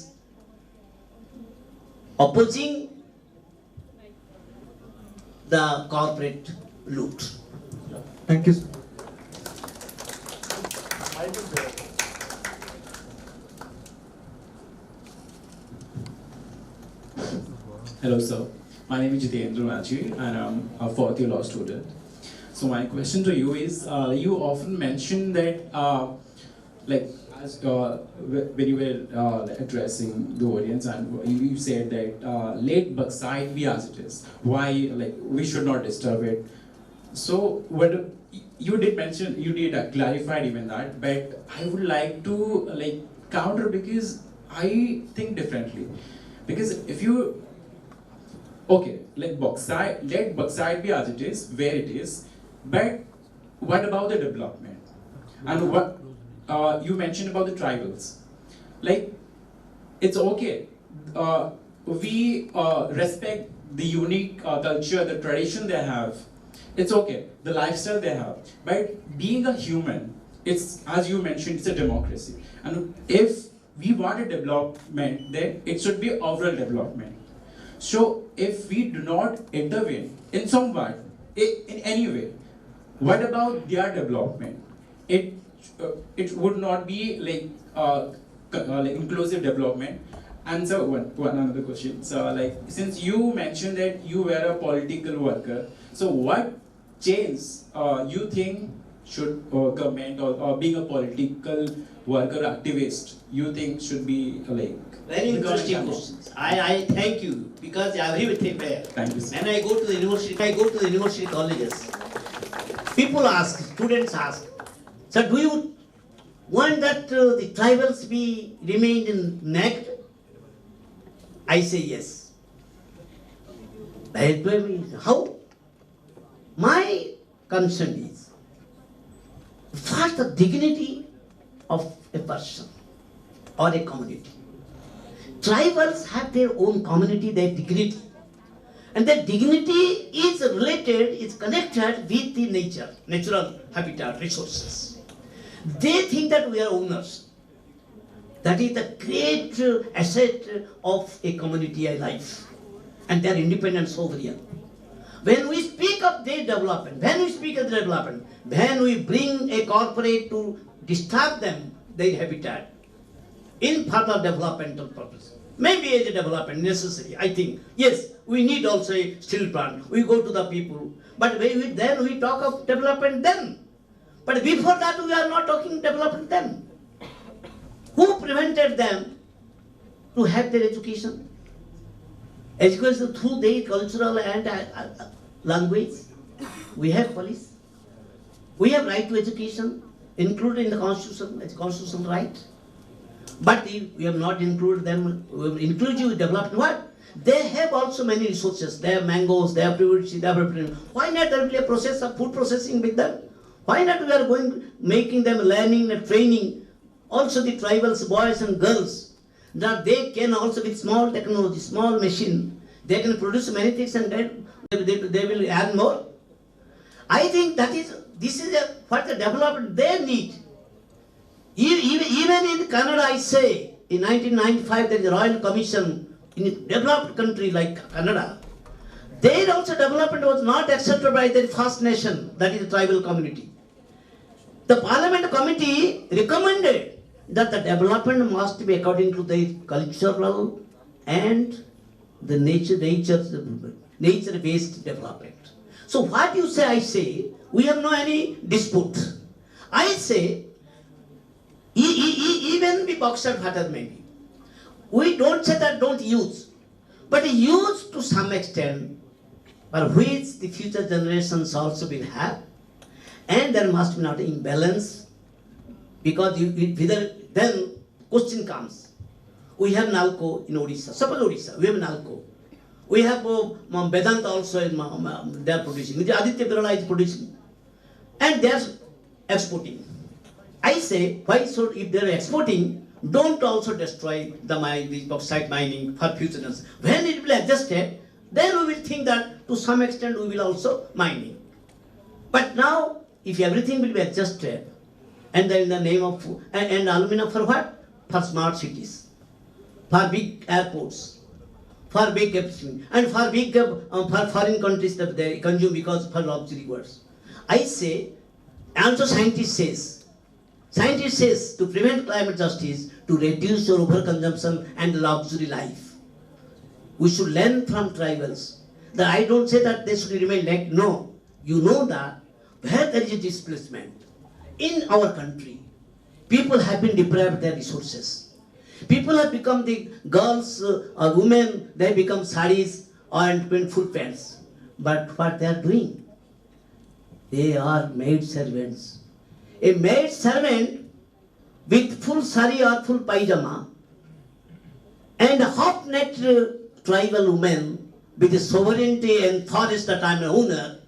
opposing the corporate loot. Thank you, sir. Hello, sir. My name is Jitendra Machi, and I'm a fourth-year law student. So my question to you is, you often mention that, when you were addressing the audience, and you said that let bauxite be as it is. Why, we should not disturb it. So what you did mention, you did clarify even that, but I would like to counter, because I think differently. Because if you okay, let bauxite be as it is, where it is, but what about the development? And what you mentioned about the tribals. It's okay, we respect the unique culture, the tradition they have. It's okay, the lifestyle they have. But being a human, it's, as you mentioned, it's a democracy. And if we want a development, then it should be overall development. So if we do not intervene in some way, in any way, what about their development? It would not be inclusive development. And so one another question. So since you mentioned that you were a political worker, so what change you think should government or being a political worker activist you think should be Very interesting questions. I thank you, because I agree with you there. Thank you, sir. When I go to the university, colleges, people ask, students ask, sir, do you want that the tribals be remained in naked? I say yes. How? My concern is, first the dignity of a person or a community. Tribals have their own community, their dignity. And that dignity is related, is connected with the nature, natural habitat, resources. They think that we are owners. That is the great asset of a community, a life. And they are independent, sovereign. When we speak of their development, when we bring a corporate to disturb them, their habitat, in further developmental purpose. Maybe as a development necessary, I think. Yes, we need also a steel plant. We go to the people. But then we talk of development them. But before that we are not talking development them. Who prevented them to have their education? Education through their cultural and language. We have police. We have right to education, included in the constitution, as a constitutional right. But we have not included them, inclusive development. What? They have also many resources. They have mangoes, they have fruits, they have everything. Why not there will be a process of food processing with them? Why not we are making them learning and training, also the tribals, boys and girls, that they can also with small technology, small machine, they can produce many things and they will earn more. I think this is what the development they need. Even in Canada, I say, in 1995 there is a Royal Commission in a developed country like Canada. Their also development was not accepted by their First Nation, that is the tribal community. The Parliament Committee recommended that the development must be according to the cultural and the nature-based development. So what you say, I say, we have no any dispute. I say, even we boxer father maybe, we don't say that don't use, but use to some extent, for which the future generations also will have, and there must be not imbalance, because then question comes. We have Nalco in Odisha. Suppose Odisha, we have Nalco. We have Vedanta also, they are producing. Aditya Birla is producing. And they are exporting. I say, why should, if they are exporting, don't also destroy the bauxite mining for future generations. When it will be adjusted, then we will think that to some extent we will also mining. But now, if everything will be adjusted, and then in the name of, and aluminum for what? For smart cities, for big airports, for big capacity, and for big for foreign countries that they consume because for luxury goods. I say, also scientist says to prevent climate justice, to reduce your overconsumption and luxury life. We should learn from tribals. That I don't say that they should remain like, no. You know that where there is a displacement in our country, people have been deprived of their resources. People have become the girls or women, they become saris and full pants. But what they are doing? They are maid servants. A maid servant with full sari or full pajama and a half-necked tribal woman with the sovereignty and thoughts that I am an owner,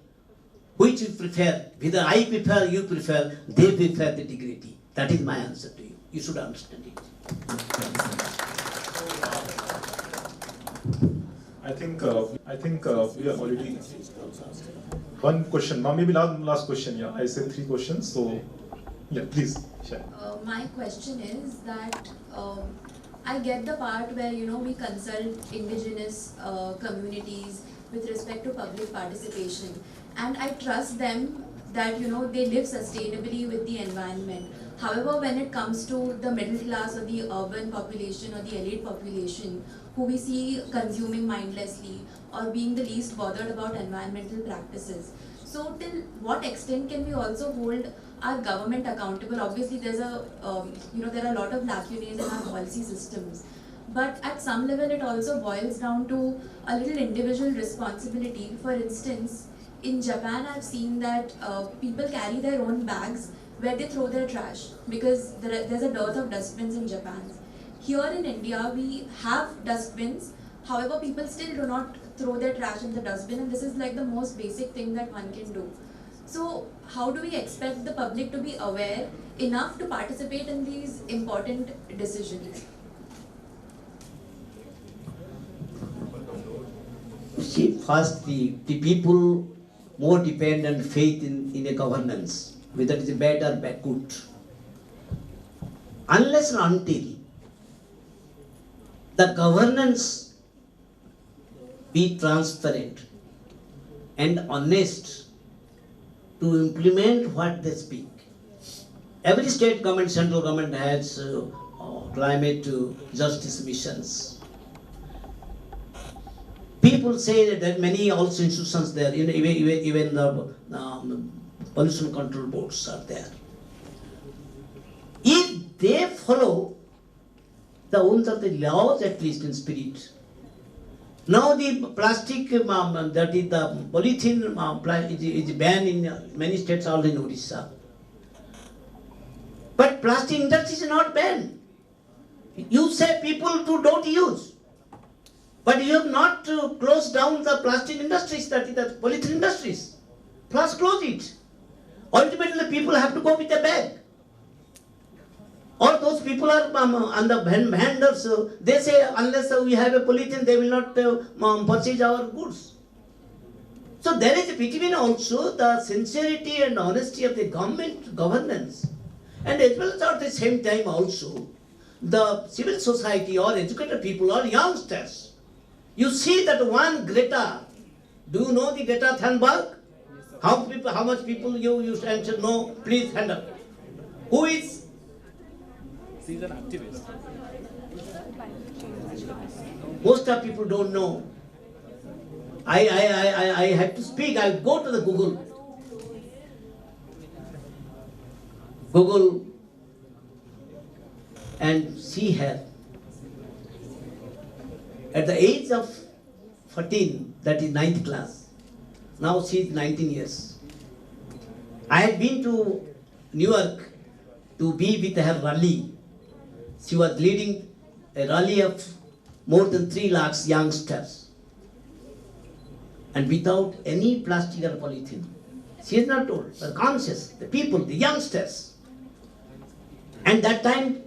which you prefer? Whether I prefer, you prefer, they prefer the dignity. That is my answer to you. You should understand it. I think we are already one question. Maybe last question. Yeah, I said 3 questions. So yeah, please share. My question is that I get the part where we consult indigenous communities with respect to public participation, and I trust them that they live sustainably with the environment. However, when it comes to the middle class or the urban population or the elite population, who we see consuming mindlessly or being the least bothered about environmental practices, so till what extent can we also hold our government accountable? Obviously, there's there are a lot of lacunae in our policy systems, but at some level, it also boils down to a little individual responsibility. For instance, in Japan, I've seen that people carry their own bags where they throw their trash because there's a dearth of dustbins in Japan. Here in India, we have dustbins. However, people still do not throw their trash in the dustbin, and this is like the most basic thing that one can do. So, how do we expect the public to be aware enough to participate in these important decisions? See, first the people more dependent faith in a governance, whether it is bad or good. Unless and until the governance be transparent and honest to implement what they speak. Every state government, central government has climate justice missions. People say that there are many also institutions there, even the pollution control boards are there. If they follow the ones of the laws, at least in spirit. Now the plastic, that is the polythene is banned in many states, all in Odisha. But plastic industry is not banned. You say people don't use. But you have not closed down the plastic industries, that is the polythene industries. Plus close it. Ultimately people have to go with a bag. Or those people are on the vendors, they say unless we have a polythene, they will not purchase our goods. So there is between also the sincerity and honesty of the government governance, and as well as at the same time also the civil society or educated people or youngsters. You see that one Greta, do you know the Greta Thunberg? How much people you answer no, please hand up. Who is? She's an activist. Most of people don't know. I have to speak. I'll go to the Google and see her. At the age of 14, that is 9th class, now she is 19 years. I had been to New York to be with her rally. She was leading a rally of more than 3 lakhs youngsters, and without any plastic or polythene. She is not told, but conscious, the people, the youngsters. And that time,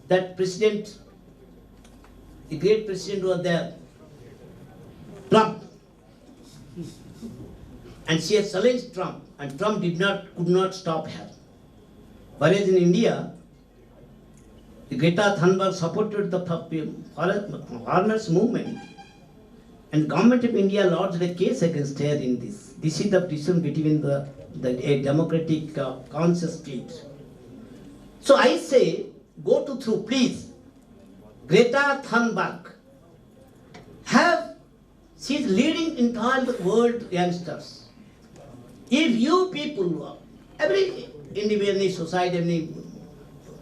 that president, the great president was there, Trump. And she has challenged Trump, and Trump could not stop her. Whereas in India, the Greta Thunberg supported the farmers' movement, and government of India lodged a case against her in this. This is the difference between a democratic conscious state. So I say, go through, please. Greta Thunberg, she is leading entire world youngsters. If you people, every individual, any society, any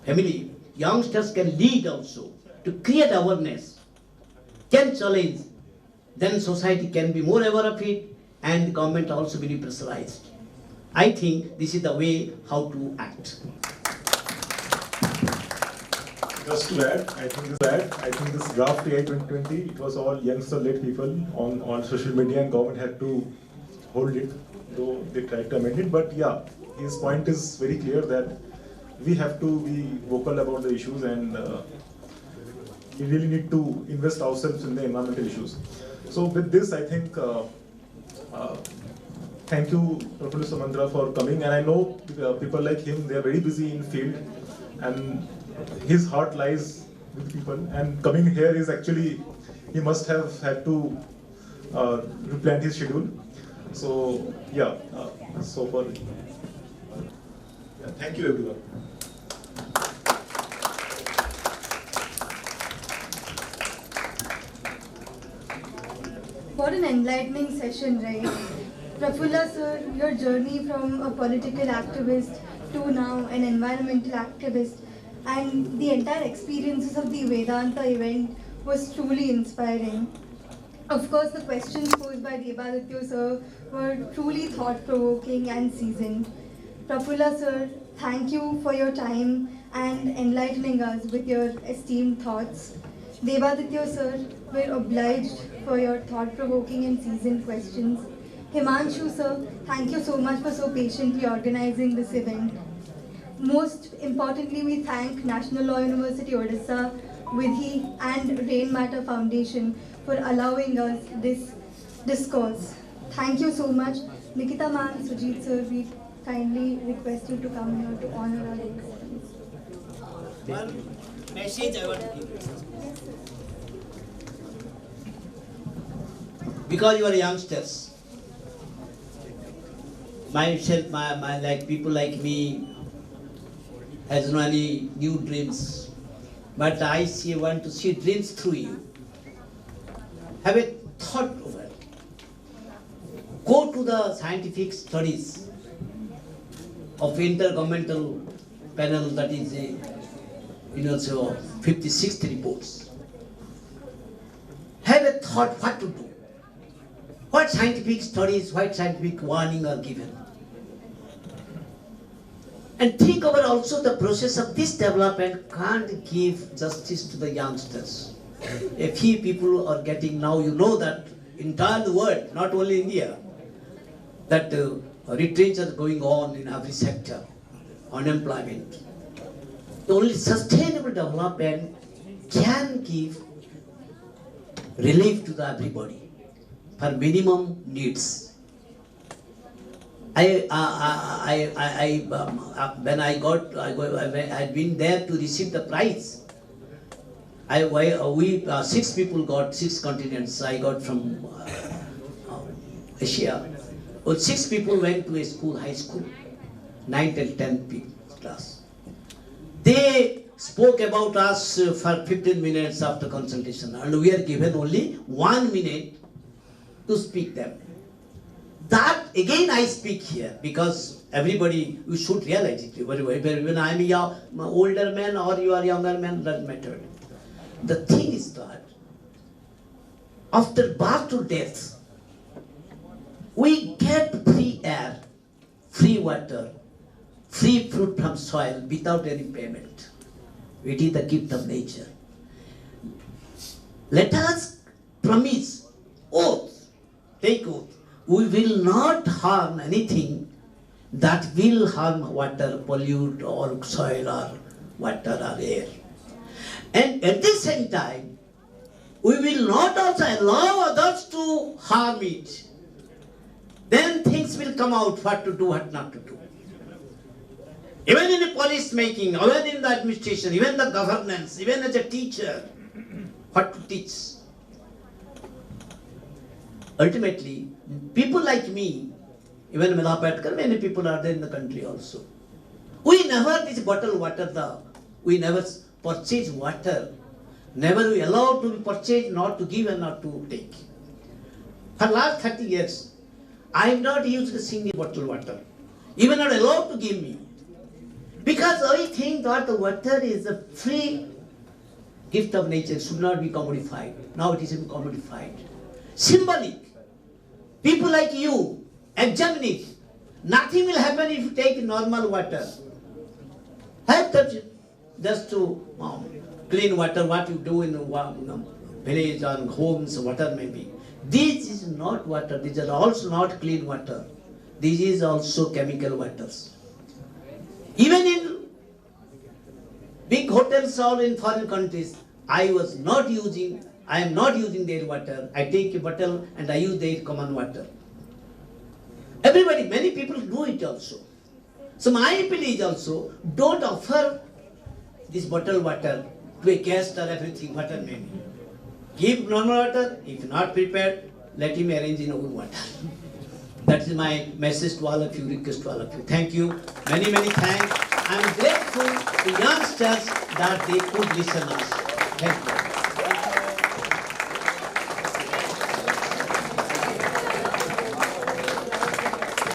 family, youngsters can lead also to create awareness, can challenge, then society can be more aware of it, and government also will be pressurized. I think this is the way how to act. Just to add, I think this draft AI 2020, it was all youngster-led people on social media, and government had to hold it, though they tried to amend it. But yeah, his point is very clear that we have to be vocal about the issues, and we really need to invest ourselves in the environmental issues. So with this, I think, thank you, Prafulla Samantara, for coming. And I know people like him, they are very busy in field, and his heart lies with people. And coming here is actually, he must have had to replan his schedule. So yeah, thank you everyone. What an enlightening session, right? Prafulla sir, your journey from a political activist to now an environmental activist, and the entire experiences of the Vedanta event was truly inspiring. Of course, the questions posed by Debaditya sir were truly thought-provoking and seasoned. Prafulla sir, thank you for your time and enlightening us with your esteemed thoughts. Debaditya sir, we're obliged for your thought-provoking and seasoned questions. Himanshu sir, thank you so much for so patiently organizing this event. Most importantly, we thank National Law University Odisha, Vidhi and Rainmatter Foundation for allowing us this discourse. Thank you so much. Nikita ma'am, Sujit sir, we kindly request you to come here to honor our existence. One message I want to give. Because you are youngsters, myself, my like people like me, has no any new dreams, but I want to see dreams through you. Have a thought over it. Go to the scientific studies of intergovernmental panel, that is so 56 reports. Have a thought what to do. What scientific studies, what scientific warning are given. And think over also the process of this development can't give justice to the youngsters. A few people are getting now, you know that entire world, not only India, that retreats are going on in every sector, unemployment. The only sustainable development can give relief to the everybody for minimum needs. When I had been there to receive the prize. We 6 people got 6 continents. I got from Asia. Well, 6 people went to a school, high school, 9th and 10th class. They spoke about us for 15 minutes after consultation, and we are given only 1 minute to speak them. That again I speak here because everybody, you should realize it. When I am a older man or you are younger man, doesn't matter. The thing is that after birth to death, we get free air, free water, free fruit from soil without any payment. It is the gift of nature. Let us promise, oath, take oath, we will not harm anything that will harm water, pollute or soil or water or air. And at the same time, we will not also allow others to harm it. Then things will come out, what to do, what not to do. Even in the policy making, even in the administration, even the governance, even as a teacher, what to teach. Ultimately, people like me, even Milapatkar, many people are there in the country also. We never this bottled water, we never purchase water. Never we allowed to be purchased, not to give and not to take. For last 30 years, I have not used a single bottled water. Even not allowed to give me. Because I think that the water is a free gift of nature, should not be commodified. Now it is commodified. Symbolic. People like you, examine it. Nothing will happen if you take normal water. Have touch just to clean water, what you do in village or homes, water maybe. This is not water. These are also not clean water. This is also chemical waters. Even in big hotels or in foreign countries, I am not using their water. I take a bottle and I use their common water. Everybody, many people do it also. So my appeal is also, don't offer this bottled water to a guest or everything, water maybe. Give normal water. If not prepared, let him arrange in own water. That is my message to all of you, request to all of you. Thank you. Many, many thanks. I am grateful to youngsters that they could listen us. Thank you.